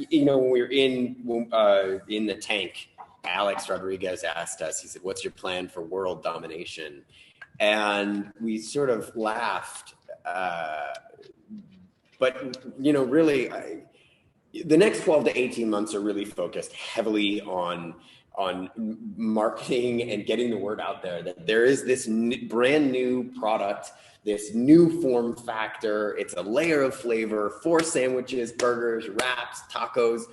when we were in the tank, Alex Rodriguez asked us. He said, "What's your plan for world domination?" And we sort of laughed. But really, the next 12 to 18 months are really focused heavily on marketing and getting the word out there that there is this brand new product, this new form factor. It's a layer of flavor, 4 sandwiches, burgers, wraps, tacos.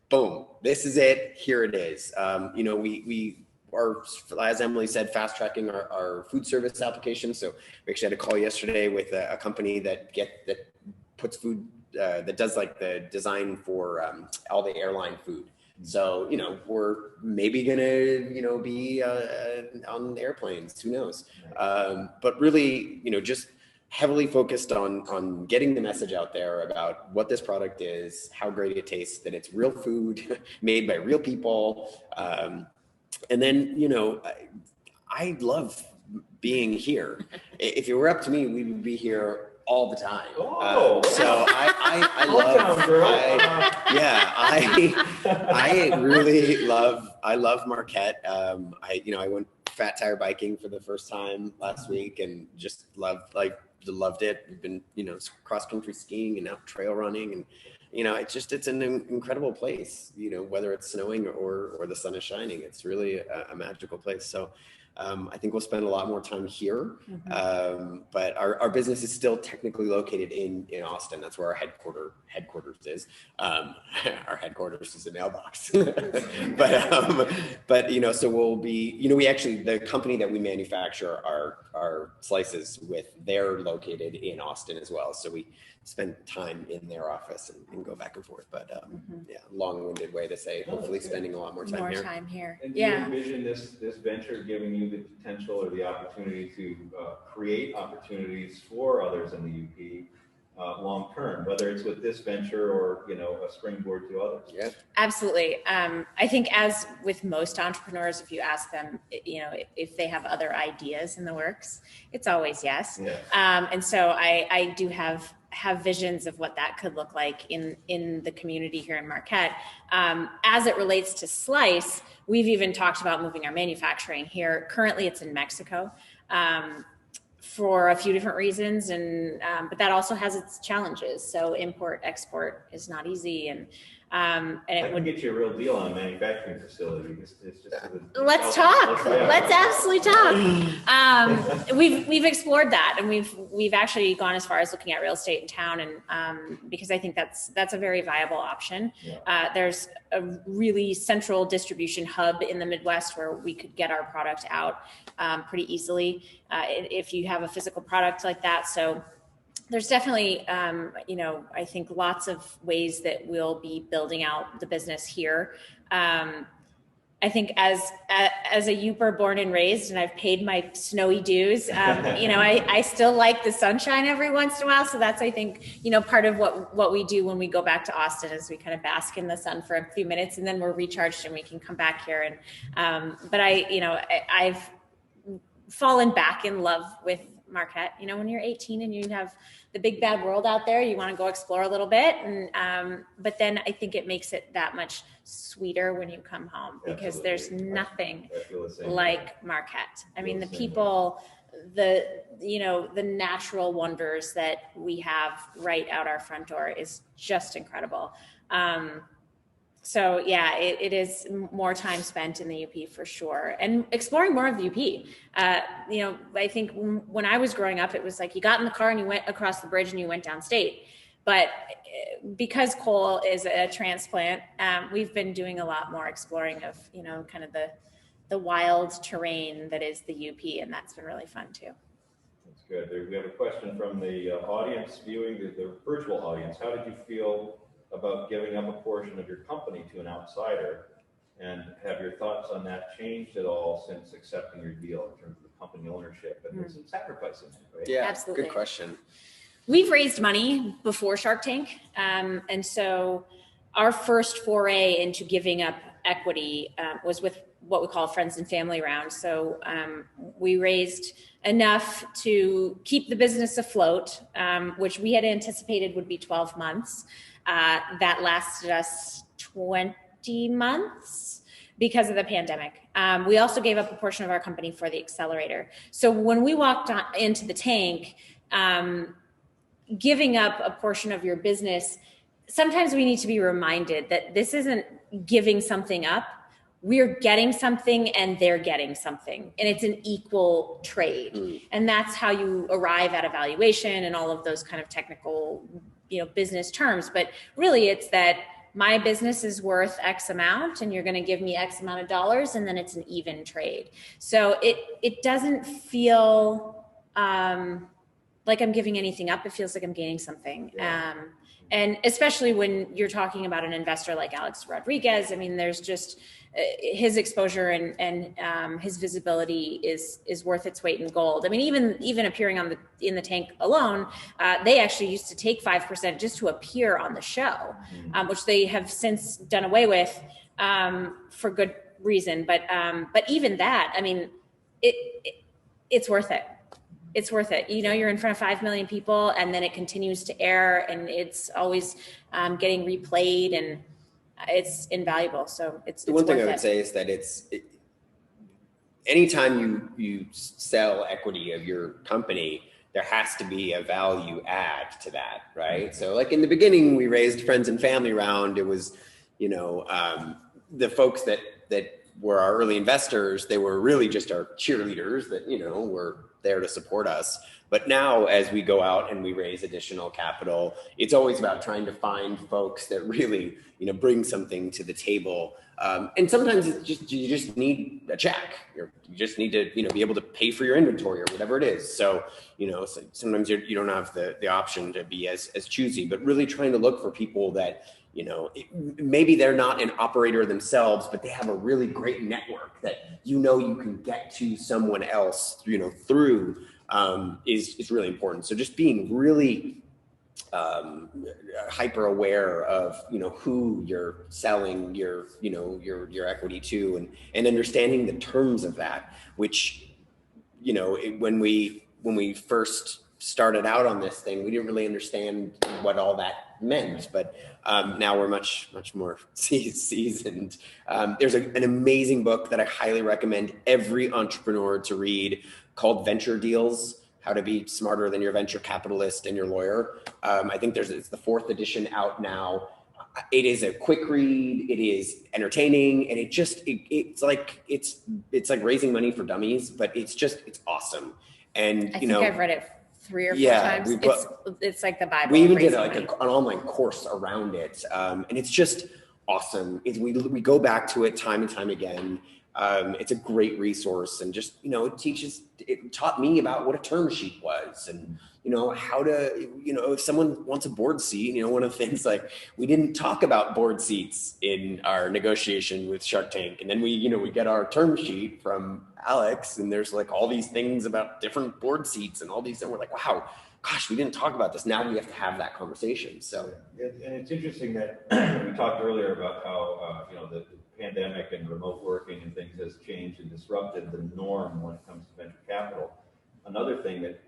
Boom, this is it. Here it is. We are, as Emily said, fast tracking our food service application. So we actually had a call yesterday with a company that puts food, that does like the design for all the airline food. So, we're maybe gonna, be on airplanes, who knows? But really, just heavily focused on getting the message out there about what this product is, how great it tastes, that it's real food made by real people. And then, I love being here. If it were up to me, we would be here all the time. So I love Marquette. I went fat tire biking for the first time last week and just loved it. We've been, cross country skiing and now trail running, and it's an incredible place, whether it's snowing or the sun is shining. It's really a magical place. So I think we'll spend a lot more time here, but our business is still technically located in Austin. That's where our headquarters is. Our headquarters is a mailbox, but so we'll be, we actually, the company that we manufacture our slices with, they're located in Austin as well. So we spend time in their office and go back and forth. But long-winded way to say, hopefully spending a lot more time here. And do you envision this venture giving you the potential or the opportunity to create opportunities for others in the UP long term, whether it's with this venture or a springboard to others? Yeah, absolutely. I think, as with most entrepreneurs, if you ask them, if they have other ideas in the works, it's always yes. Yeah. And so I do have visions of what that could look like in the community here in Marquette. As it relates to Slice, we've even talked about moving our manufacturing here. Currently it's in Mexico for a few different reasons, but that also has its challenges. So import, export is not easy, and it would get you a real deal on a manufacturing facility. Let's talk. Let's absolutely talk. We've explored that, and we've actually gone as far as looking at real estate in town, and because I think that's a very viable option. Yeah. There's a really central distribution hub in the Midwest where we could get our product out pretty easily if you have a physical product like that. So there's definitely, I think lots of ways that we'll be building out the business here. I think as a Youper born and raised, and I've paid my snowy dues, I still like the sunshine every once in a while. So that's, I think, part of what we do when we go back to Austin is we kind of bask in the sun for a few minutes, and then we're recharged and we can come back here. And but I've fallen back in love with Marquette. When you're 18 and you have the big bad world out there, you want to go explore a little bit, and but then I think it makes it that much sweeter when you come home, because Absolutely. There's nothing like Marquette. I mean, the same people, the natural wonders that we have right out our front door is just incredible. So yeah, it is more time spent in the UP for sure, and exploring more of the UP. I think when I was growing up, it was like you got in the car and you went across the bridge and you went downstate. But because Cole is a transplant, we've been doing a lot more exploring of kind of the wild terrain that is the UP, and that's been really fun too. That's good. We have a question from the audience viewing, the virtual audience. How did you feel about giving up a portion of your company to an outsider, and have your thoughts on that changed at all since accepting your deal in terms of the company ownership? And there's some sacrifice in it, right? Yeah, absolutely. Good question. We've raised money before Shark Tank, and so our first foray into giving up equity was with what we call friends and family round. So we raised enough to keep the business afloat, which we had anticipated would be 12 months. That lasted us 20 months because of the pandemic. We also gave up a portion of our company for the accelerator. So when we walked into the tank, giving up a portion of your business, sometimes we need to be reminded that this isn't giving something up. We're getting something and they're getting something, and it's an equal trade. And that's how you arrive at a valuation and all of those kind of technical, business terms. But really it's that my business is worth X amount and you're going to give me X amount of dollars, and then it's an even trade. So it doesn't feel like I'm giving anything up. It feels like I'm gaining something. And especially when you're talking about an investor like Alex Rodriguez, I mean, there's just his exposure and his visibility is worth its weight in gold. I mean, even appearing in the tank alone, they actually used to take 5% just to appear on the show, which they have since done away with for good reason. But even that, I mean, it's worth it. It's worth it. You're in front of 5 million people, and then it continues to air, and it's always getting replayed, and it's invaluable. So it's the one thing I would it. say is that anytime you sell equity of your company, there has to be a value add to that, right? So like in the beginning, we raised friends and family round. It was, the folks that were our early investors, they were really just our cheerleaders that, were there to support us. But now as we go out and we raise additional capital, it's always about trying to find folks that really, bring something to the table. And sometimes you just need a check. You just need to, be able to pay for your inventory or whatever it is. So, sometimes you don't have the option to be as choosy, but really trying to look for people that, maybe they're not an operator themselves, but they have a really great network that you can get to someone else, through is really important. So just being really hyper aware of who you're selling your equity to, and understanding the terms of that, which when we first started out on this thing, we didn't really understand what all that meant, but now we're much more seasoned. There's an amazing book that I highly recommend every entrepreneur to read called Venture Deals: How to Be Smarter Than Your Venture Capitalist and Your Lawyer. I think it's the 4th edition out now. It is a quick read. It is entertaining, and it's like raising money for dummies, but it's awesome. And I think I've read it 3 or 4 times. It's like the Bible. We even did an online course around it, and it's just awesome. We go back to it time and time again. It's a great resource, and just it taught me about what a term sheet was, and how to if someone wants a board seat, one of the things, like, we didn't talk about board seats in our negotiation with Shark Tank, and then we get our term sheet from Alex, and there's like all these things about different board seats and all these, and we're like, wow, gosh, we didn't talk about this. Now we have to have that conversation. So and it's interesting that we talked earlier about how the pandemic and remote working and things has changed and disrupted the norm when it comes to venture capital. Another thing that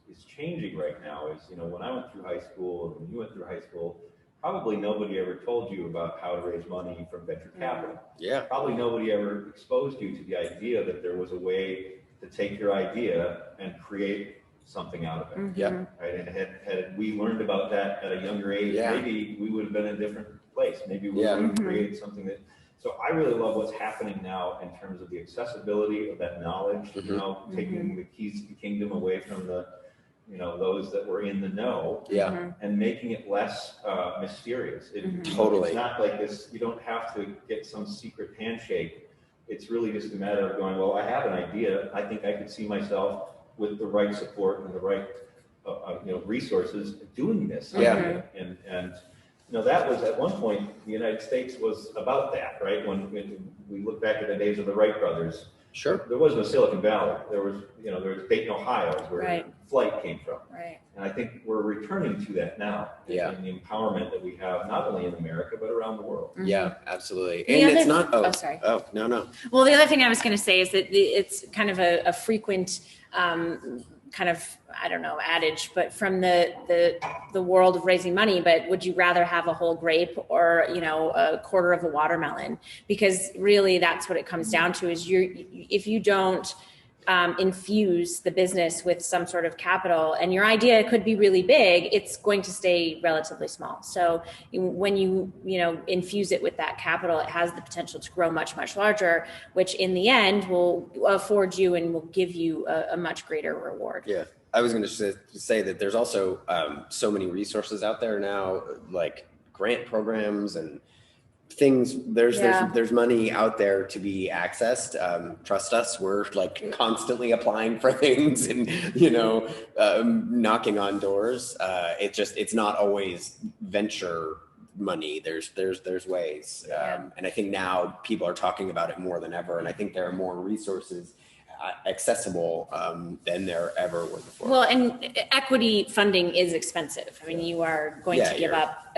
is changing right now is, when I went through high school, and when you went through high school, probably nobody ever told you about how to raise money from venture capital. Yeah. Probably nobody ever exposed you to the idea that there was a way to take your idea and create something out of it. Mm-hmm. Yeah. Right. And had we learned about that at a younger age, maybe we would have been in a different place. Maybe we would have created something that. So I really love what's happening now in terms of the accessibility of that knowledge. Taking the keys to the kingdom away from the, those that were in the know. Yeah. And making it less mysterious. Totally. It's not like this. You don't have to get some secret handshake. It's really just a matter of going, well, I have an idea. I think I could see myself with the right support and the right, resources doing this. Yeah. And that was at one point, the United States was about that, right? When we look back at the days of the Wright brothers, Sure. There was no Silicon Valley. There was Dayton, Ohio, is where Right. Flight came from. Right. And I think we're returning to that now. Yeah. In the empowerment that we have, not only in America, but around the world. Mhm. Yeah, absolutely. The And other- it's not, oh, sorry. Oh, no. Well, the other thing I was going to say is that it's kind of a frequent kind of, I don't know, adage, but from the world of raising money, but would you rather have a whole grape or, a quarter of a watermelon? Because really that's what it comes down to is if you don't infuse the business with some sort of capital, and your idea could be really big, it's going to stay relatively small. So when you infuse it with that capital, it has the potential to grow much, much larger, which in the end will afford you and will give you a much greater reward. Yeah. I was going to say that there's also so many resources out there now, like grant programs and things. There's money out there to be accessed. Trust us, we're like constantly applying for things and knocking on doors. It's not always venture money. There's ways, and I think now people are talking about it more than ever. And I think there are more resources accessible than there ever were before. Well, and equity funding is expensive. I mean, you are going to give up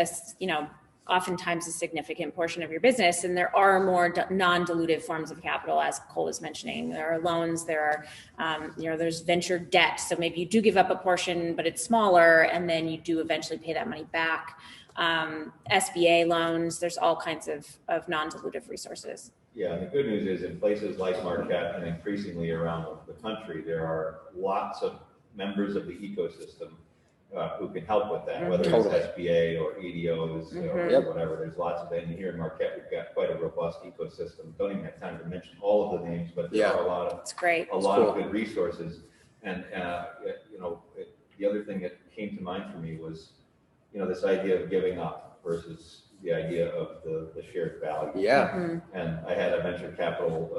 oftentimes a significant portion of your business, and there are more non-dilutive forms of capital, as Cole was mentioning. There are loans, there are there's venture debt, so maybe you do give up a portion but it's smaller, and then you do eventually pay that money back. SBA loans, there's all kinds of non-dilutive resources. Yeah, and the good news is in places like Marquette and increasingly around the country, there are lots of members of the ecosystem who can help with that, whether it's SBA or EDOs or whatever. There's lots of them. And here in Marquette, we've got quite a robust ecosystem. Don't even have time to mention all of the names, but there are a lot of of good resources. And the other thing that came to mind for me was this idea of giving up versus the idea of the shared value. Yeah. Mm-hmm. And I had a venture capital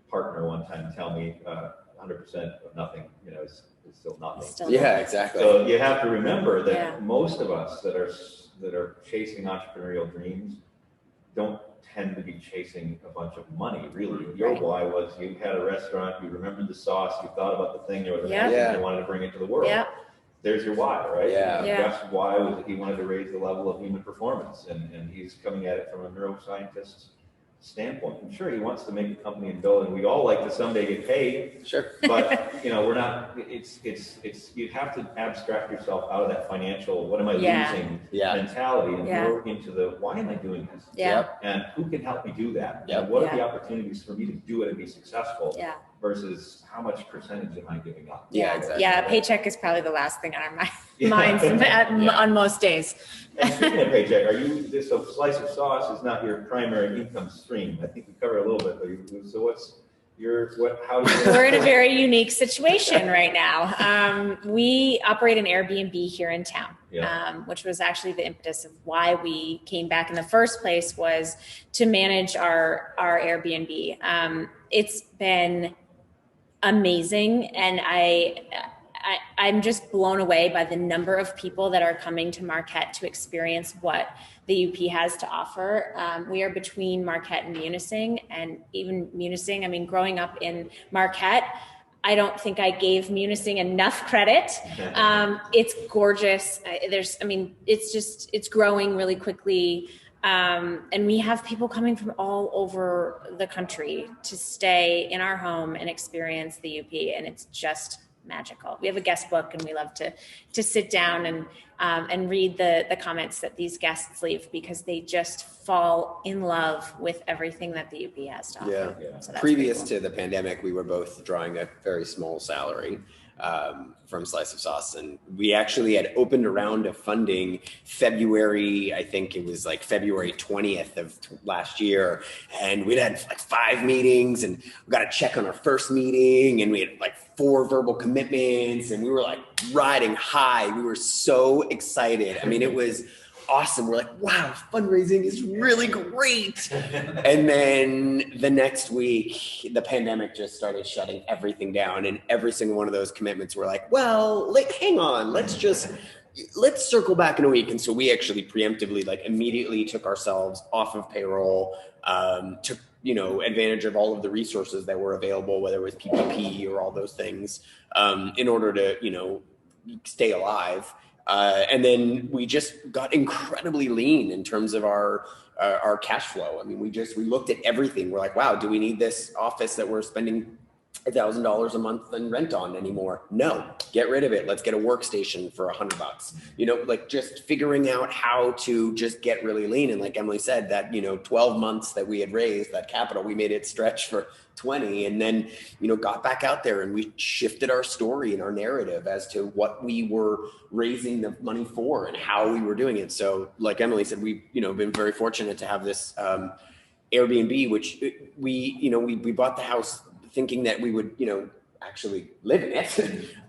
partner one time tell me 100% of nothing, is still nothing. Yeah, exactly. So you have to remember that most of us that are chasing entrepreneurial dreams don't tend to be chasing a bunch of money, really. Your why was you had a restaurant, you remembered the sauce, you thought about the thing you were you wanted to bring it to the world. Yeah. There's your why, right? Yeah. Jeff's why was that he wanted to raise the level of human performance, and he's coming at it from a neuroscientist's standpoint. I'm sure he wants to make a company and build, and we'd all like to someday get paid. Sure. But we're not. It's you have to abstract yourself out of that financial what am I losing mentality and go into the why am I doing this? Yeah. And who can help me do that? Yep. And what are the opportunities for me to do it and be successful? Yeah. Versus how much percentage am I giving up? Yeah, exactly. Yeah, a paycheck is probably the last thing on our minds on most days. And speaking of paycheck, so slice of sauce is not your primary income stream. I think we covered a little bit, but so We're in a very unique situation right now. We operate an Airbnb here in town, which was actually the impetus of why we came back in the first place, was to manage our Airbnb. It's been amazing, and I'm just blown away by the number of people that are coming to Marquette to experience what the UP has to offer. We are between Marquette and Munising, and even Munising, I mean, growing up in Marquette, I don't think I gave Munising enough credit. It's gorgeous. It's growing really quickly. And we have people coming from all over the country to stay in our home and experience the UP, and it's just magical. We have a guest book, and we love to sit down and read the comments that these guests leave, because they just fall in love with everything that the UP has to offer. Yeah. So Previous to the pandemic, we were both drawing a very small salary from Slice of Sauce, and we actually had opened a round of funding February, I think it was like February 20th of last year, and we'd had like 5 meetings, and we got a check on our first meeting, and we had like 4 verbal commitments, and we were like riding high. We were so excited. I mean, it was awesome. We're like, wow, fundraising is really great. And then the next week, the pandemic just started shutting everything down. And every single one of those commitments were like, well, hang on, let's circle back in a week. And so we actually preemptively, like, immediately took ourselves off of payroll, took advantage of all of the resources that were available, whether it was PPP or all those things, in order to, stay alive. And then we just got incredibly lean in terms of our cash flow. I mean, we looked at everything. We're like, wow, do we need this office that we're spending $1,000 a month in rent on anymore? No, get rid of it. Let's get a workstation for $100. Like just figuring out how to just get really lean. And like Emily said, that 12 months that we had raised that capital, we made it stretch for 20, and then got back out there and we shifted our story and our narrative as to what we were raising the money for and how we were doing it. So like Emily said, we've been very fortunate to have this Airbnb, which we bought the house thinking that we would, actually live in it.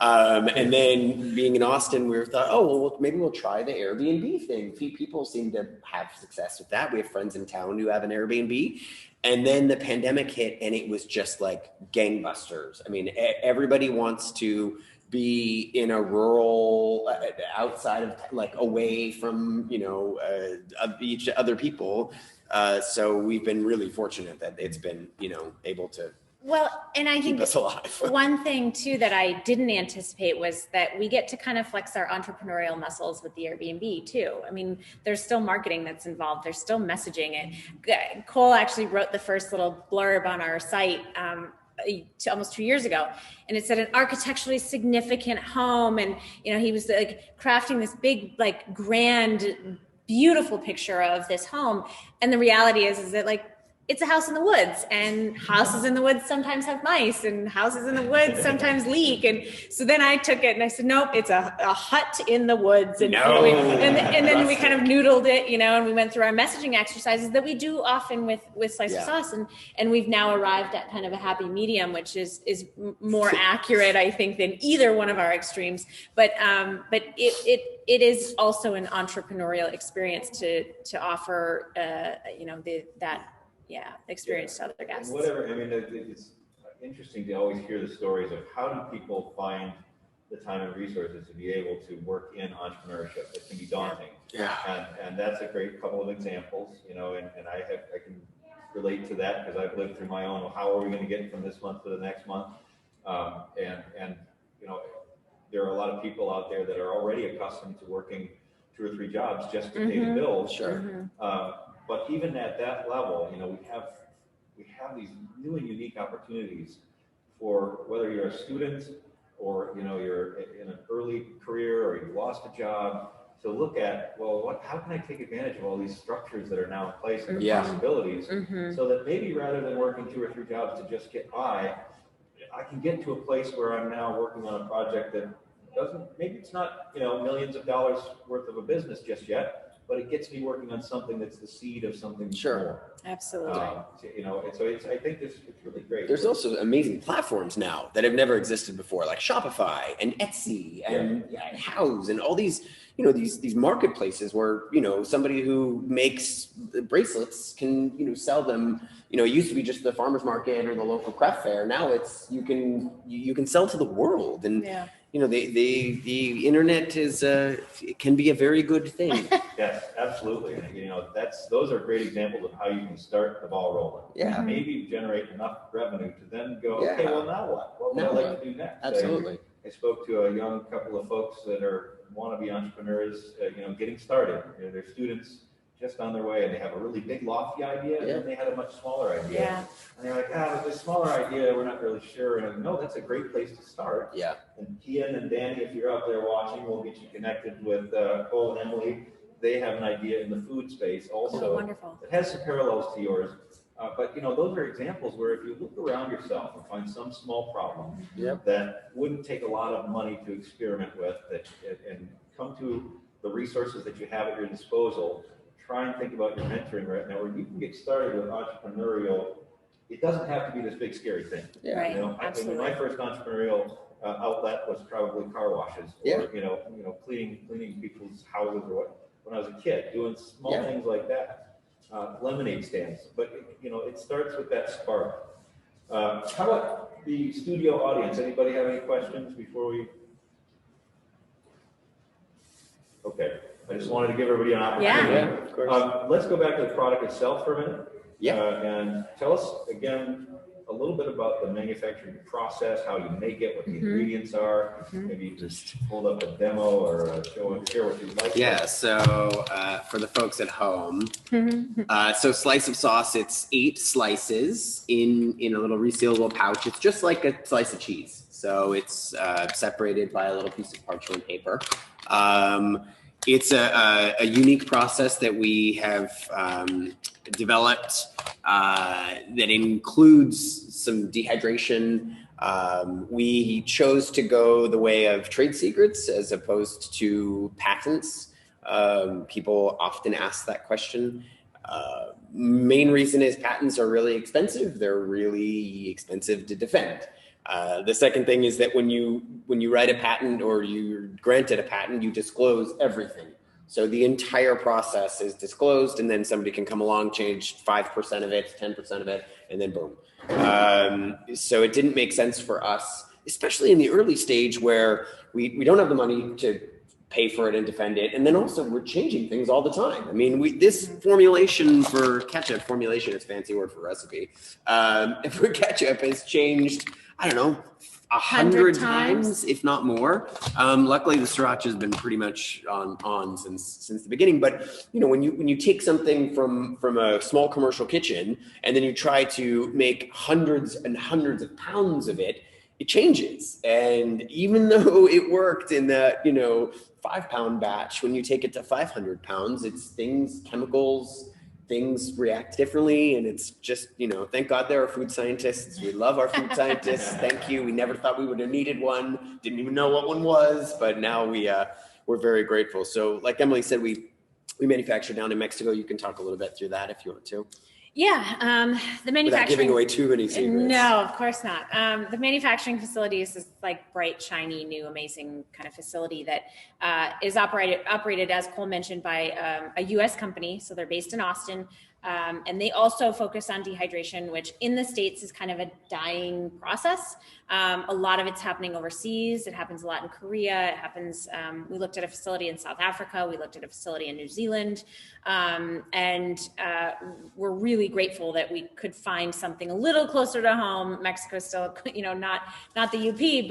And then being in Austin, we thought, well, maybe we'll try the Airbnb thing. People seem to have success with that. We have friends in town who have an Airbnb. And then the pandemic hit and it was just like gangbusters. I mean, everybody wants to be in a rural, outside of, like, away from, each other people. So we've been really fortunate that it's been, able to and I think us alive. One thing too that I didn't anticipate was that we get to kind of flex our entrepreneurial muscles with the Airbnb too. I mean, there's still marketing that's involved. There's still messaging. And Cole actually wrote the first little blurb on our site almost 2 years ago, and it said an architecturally significant home, and he was like crafting this big, like, grand, beautiful picture of this home. And the reality is that, like, it's a house in the woods, and houses in the woods sometimes have mice, and houses in the woods sometimes leak. And so then I took it and I said, nope, it's a hut in the woods. And, and then we kind of noodled it, and we went through our messaging exercises that we do often with Slice of Sauce. And we've now arrived at kind of a happy medium, which is more accurate, I think, than either one of our extremes. But it is also an entrepreneurial experience to offer, experience to other guests. Whatever. I mean, it's interesting to always hear the stories of how do people find the time and resources to be able to work in entrepreneurship. It can be daunting. Yeah. And that's a great couple of examples, and I can relate to that because I've lived through my own. Well, how are we going to get from this month to the next month? And there are a lot of people out there that are already accustomed to working 2 or 3 jobs just to pay the bills. Sure. But even at that level, we have these new and unique opportunities for whether you're a student or you're in an early career or you lost a job, to look at, how can I take advantage of all these structures that are now in place and the possibilities, so that maybe rather than working 2 or 3 jobs to just get by, I can get to a place where I'm now working on a project that maybe it's not millions of dollars worth of a business just yet, but it gets me working on something that's the seed of something more. Absolutely. And so I think it's really great. There's also amazing platforms now that have never existed before, like Shopify and Etsy and House and all these, these marketplaces where, somebody who makes bracelets can, sell them. It used to be just the farmer's market or the local craft fair. Now it's, you can sell to the world. And the internet is it can be a very good thing. Yes, absolutely. And, those are great examples of how you can start the ball rolling. Yeah. Maybe generate enough revenue to then go, okay, well, now what? What would I like to do next? Absolutely. I spoke to a young couple of folks that are wannabe entrepreneurs, getting started. They're students just on their way, and they have a really big lofty idea, and then they had a much smaller idea. Yeah. And they're like, with this smaller idea, we're not really sure. And I'm, no, that's a great place to start. Yeah. And Ian and Danny, if you're out there watching, we'll get you connected with Cole and Emily. They have an idea in the food space also. Wonderful. It has some parallels to yours. But those are examples where if you look around yourself and find some small problem that wouldn't take a lot of money to experiment with, and come to the resources that you have at your disposal, try and think about your mentoring right now, where you can get started with entrepreneurial. It doesn't have to be this big scary thing. Yeah. Right. Absolutely. My first entrepreneurial outlet was probably car washes, or cleaning people's houses, or what. When I was a kid, doing small things like that, lemonade stands. But it starts with that spark. How about the studio audience? Anybody have any questions before we? Okay, I just wanted to give everybody an opportunity. Yeah, of course. Let's go back to the product itself for a minute. Yeah. And tell us again a little bit about the manufacturing process, how you make it, what the ingredients are. Maybe just hold up a demo or share what you'd like. Yeah, so for the folks at home, so slice of sauce, it's 8 slices in a little resealable pouch. It's just like a slice of cheese. So it's separated by a little piece of parchment paper. It's a unique process that we have developed that includes some dehydration. We chose to go the way of trade secrets as opposed to patents. People often ask that question. Main reason is patents are really expensive. They're really expensive to defend. The second thing is that when you write a patent or you're granted a patent, you disclose everything. So the entire process is disclosed, and then somebody can come along, change 5% of it, 10% of it, and then boom. So it didn't make sense for us, especially in the early stage where we don't have the money to pay for it and defend it. And then also we're changing things all the time. I mean, this formulation for ketchup, formulation is a fancy word for recipe. For ketchup has changed, I don't know, 100 times, if not more. Luckily, the sriracha has been pretty much on since the beginning. But you know, when you take something from a small commercial kitchen and then you try to make hundreds and hundreds of pounds of it, it changes. And even though it worked in that 5-pound batch, when you take it to 500 pounds, it's things, chemicals. Things react differently, and it's just, thank God there are food scientists. We love our food scientists. Thank you. We never thought we would have needed one. Didn't even know what one was, but now we're very grateful. So like Emily said, we manufacture down in Mexico. You can talk a little bit through that if you want to. Yeah, the manufacturing. Without giving away too many secrets. No, of course not. The manufacturing facility is this like bright, shiny, new, amazing kind of facility that is operated, as Cole mentioned, by a U.S. company. So they're based in Austin. And they also focus on dehydration, which in the States is kind of a dying process. A lot of it's happening overseas. It happens a lot in Korea. It happens, we looked at a facility in South Africa. We looked at a facility in New Zealand. And we're really grateful that we could find something a little closer to home. Mexico's still, not the UP,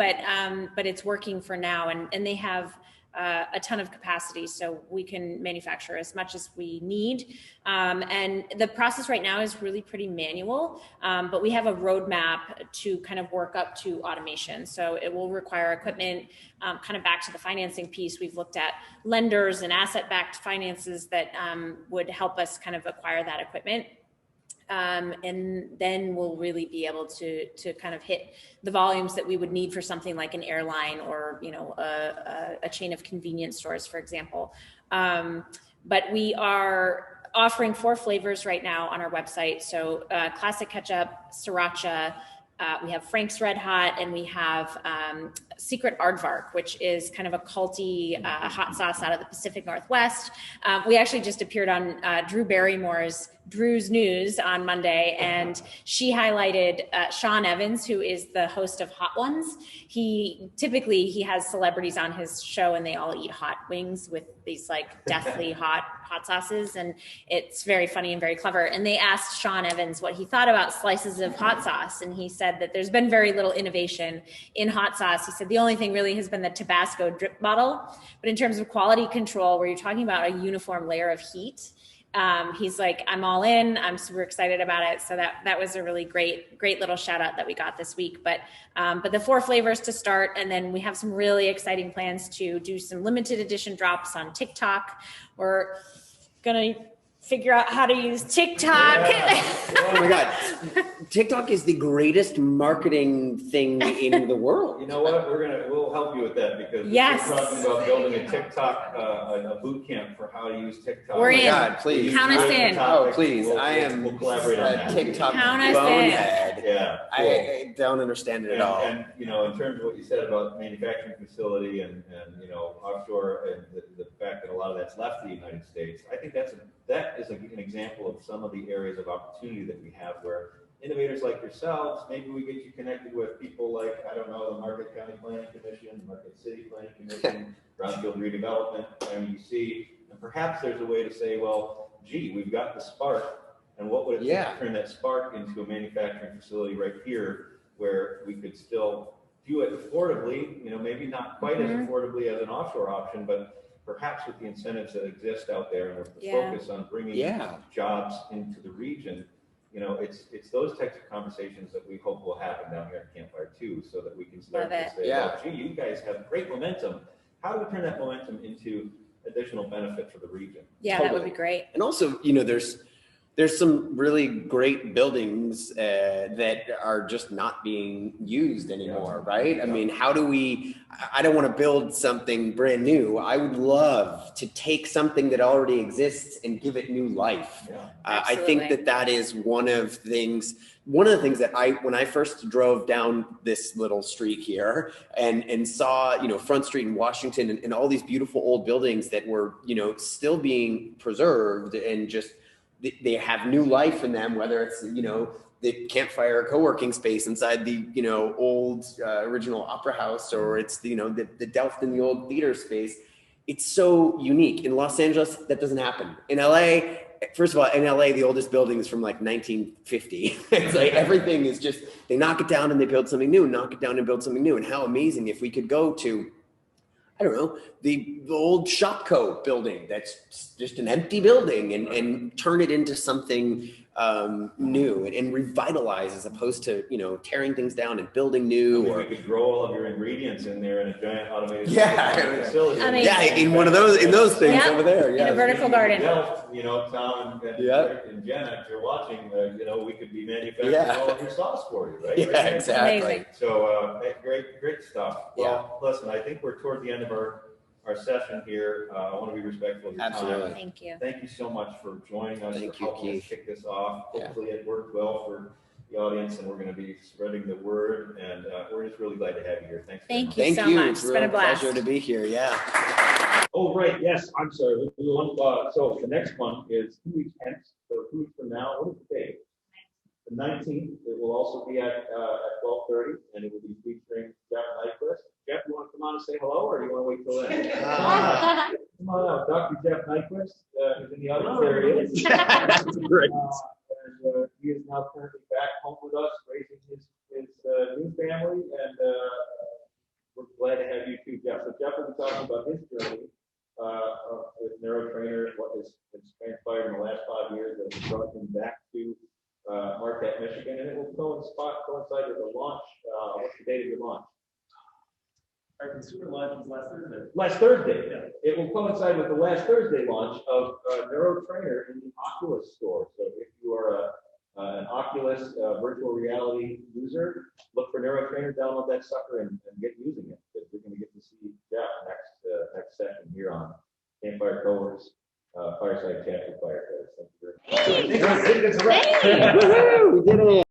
but it's working for now. And they have a ton of capacity, so we can manufacture as much as we need. And the process right now is really pretty manual, but we have a roadmap to kind of work up to automation. So it will require equipment, kind of back to the financing piece. We've looked at lenders and asset-backed finances that would help us kind of acquire that equipment. And then we'll really be able to kind of hit the volumes that we would need for something like an airline or, a chain of convenience stores, for example. But we are offering 4 flavors right now on our website. So classic ketchup, sriracha, we have Frank's Red Hot, and we have Secret Aardvark, which is kind of a culty hot sauce out of the Pacific Northwest. We actually just appeared on Drew Barrymore's Drew's News on Monday, and she highlighted Sean Evans, who is the host of Hot Ones. He has celebrities on his show, and they all eat hot wings with these like deathly hot sauces, and it's very funny and very clever. And they asked Sean Evans what he thought about slices of hot sauce, and he said that there's been very little innovation in hot sauce. He said the only thing really has been the Tabasco drip bottle, but in terms of quality control, where you're talking about a uniform layer of heat, he's like, I'm all in. I'm super excited about it. So that was a really great little shout out that we got this week. But the 4 flavors to start, and then we have some really exciting plans to do some limited edition drops on TikTok. We're gonna figure out how to use TikTok. Yeah. Oh my God. TikTok is the greatest marketing thing in the world. You know what? We'll help you with that, because Yes. we're talking about building a TikTok, a boot camp for how to use TikTok. We're Oh my in. God, please. Count us in. Oh, please. We'll collaborate on a that. TikTok Count us in. bonehead. Yeah. Cool. I don't understand it at all. And in terms of what you said about manufacturing facility and offshore, and the fact that a lot of that's left the United States, I think that is an example of some of the areas of opportunity that we have, where innovators like yourselves, maybe we get you connected with people like, I don't know, the Marquette County Planning Commission, the Marquette City Planning Commission, Brownfield Redevelopment, MUC, and perhaps there's a way to say, well, gee, we've got the spark, And what would it take Yeah. to turn that spark into a manufacturing facility right here where we could still do it affordably, maybe not quite as affordably as an offshore option, but perhaps with the incentives that exist out there and with the focus on bringing jobs into the region, it's those types of conversations that we hope will happen down here at Campfire too, so that we can start to say, well, gee, you guys have great momentum. How do we turn that momentum into additional benefit for the region? Yeah, that would be great. And also, there's some really great buildings that are just not being used anymore, right? I mean, how do we, I don't want to build something brand new. I would love to take something that already exists and give it new life. I think that is one of the things that when I first drove down this little street here and saw, Front Street in Washington and all these beautiful old buildings that were, still being preserved and just, they have new life in them, whether it's, the Campfire co-working space inside the, old original opera house, or it's, the Delft in the old theater space. It's so unique. In Los Angeles, that doesn't happen. In LA, first of all, in LA, the oldest building is from like 1950. It's like everything is just, they knock it down and they build something new, knock it down and build something new. And how amazing if we could go to, I don't know, the old Shopco building that's just an empty building and turn it into something new and revitalize, as opposed to, tearing things down and building new. We could grow all of your ingredients in there in a giant automated facility. In one of those, in those things over there. In a vertical garden. Tom and Jenna, if you're watching, we could be manufacturing all of your sauce for you, right? Yeah, exactly. Amazing. So great stuff. Well, listen, I think we're toward the end of our session here. I want to be respectful of your time. Thank you. Thank you so much for joining us, Thank for you, helping us kick this off. Hopefully it worked well for the audience, and we're going to be spreading the word, and we're just really glad to have you here. Thanks. Thank you so much. It's been a blast. Pleasure to be here. Yeah. Oh, right. Yes. I'm sorry. So the next one is 2 weeks hence. So 2 weeks from now, what is the date? The 19th. It will also be at 12:30, and it will be featuring Jeff Nyquist. Jeff, you want to come on and say hello, or do you want to wait till then? Come on out. Dr. Jeff Nyquist is in the audience. There he is. That's great. And he is now currently back home with us, raising his new family, and we're glad to have you too, Jeff. So Jeff will be talking about his journey with NeuroTrainer, what has transpired in the last 5 years that has brought him back to Marquette, Michigan, and it will coincide with the launch. What's the date of your launch? Our consumer launch was last Thursday. Last Thursday. Yeah. It will coincide with the last Thursday launch of NeuroTrainer in the Oculus store. So if you are an Oculus virtual reality user, look for NeuroTrainer, download that sucker, and get using it, because you're going to get to see Jeff next session here on Campfire Coworkers Fireside Chat with Firestarters. Thank you very much. We did it.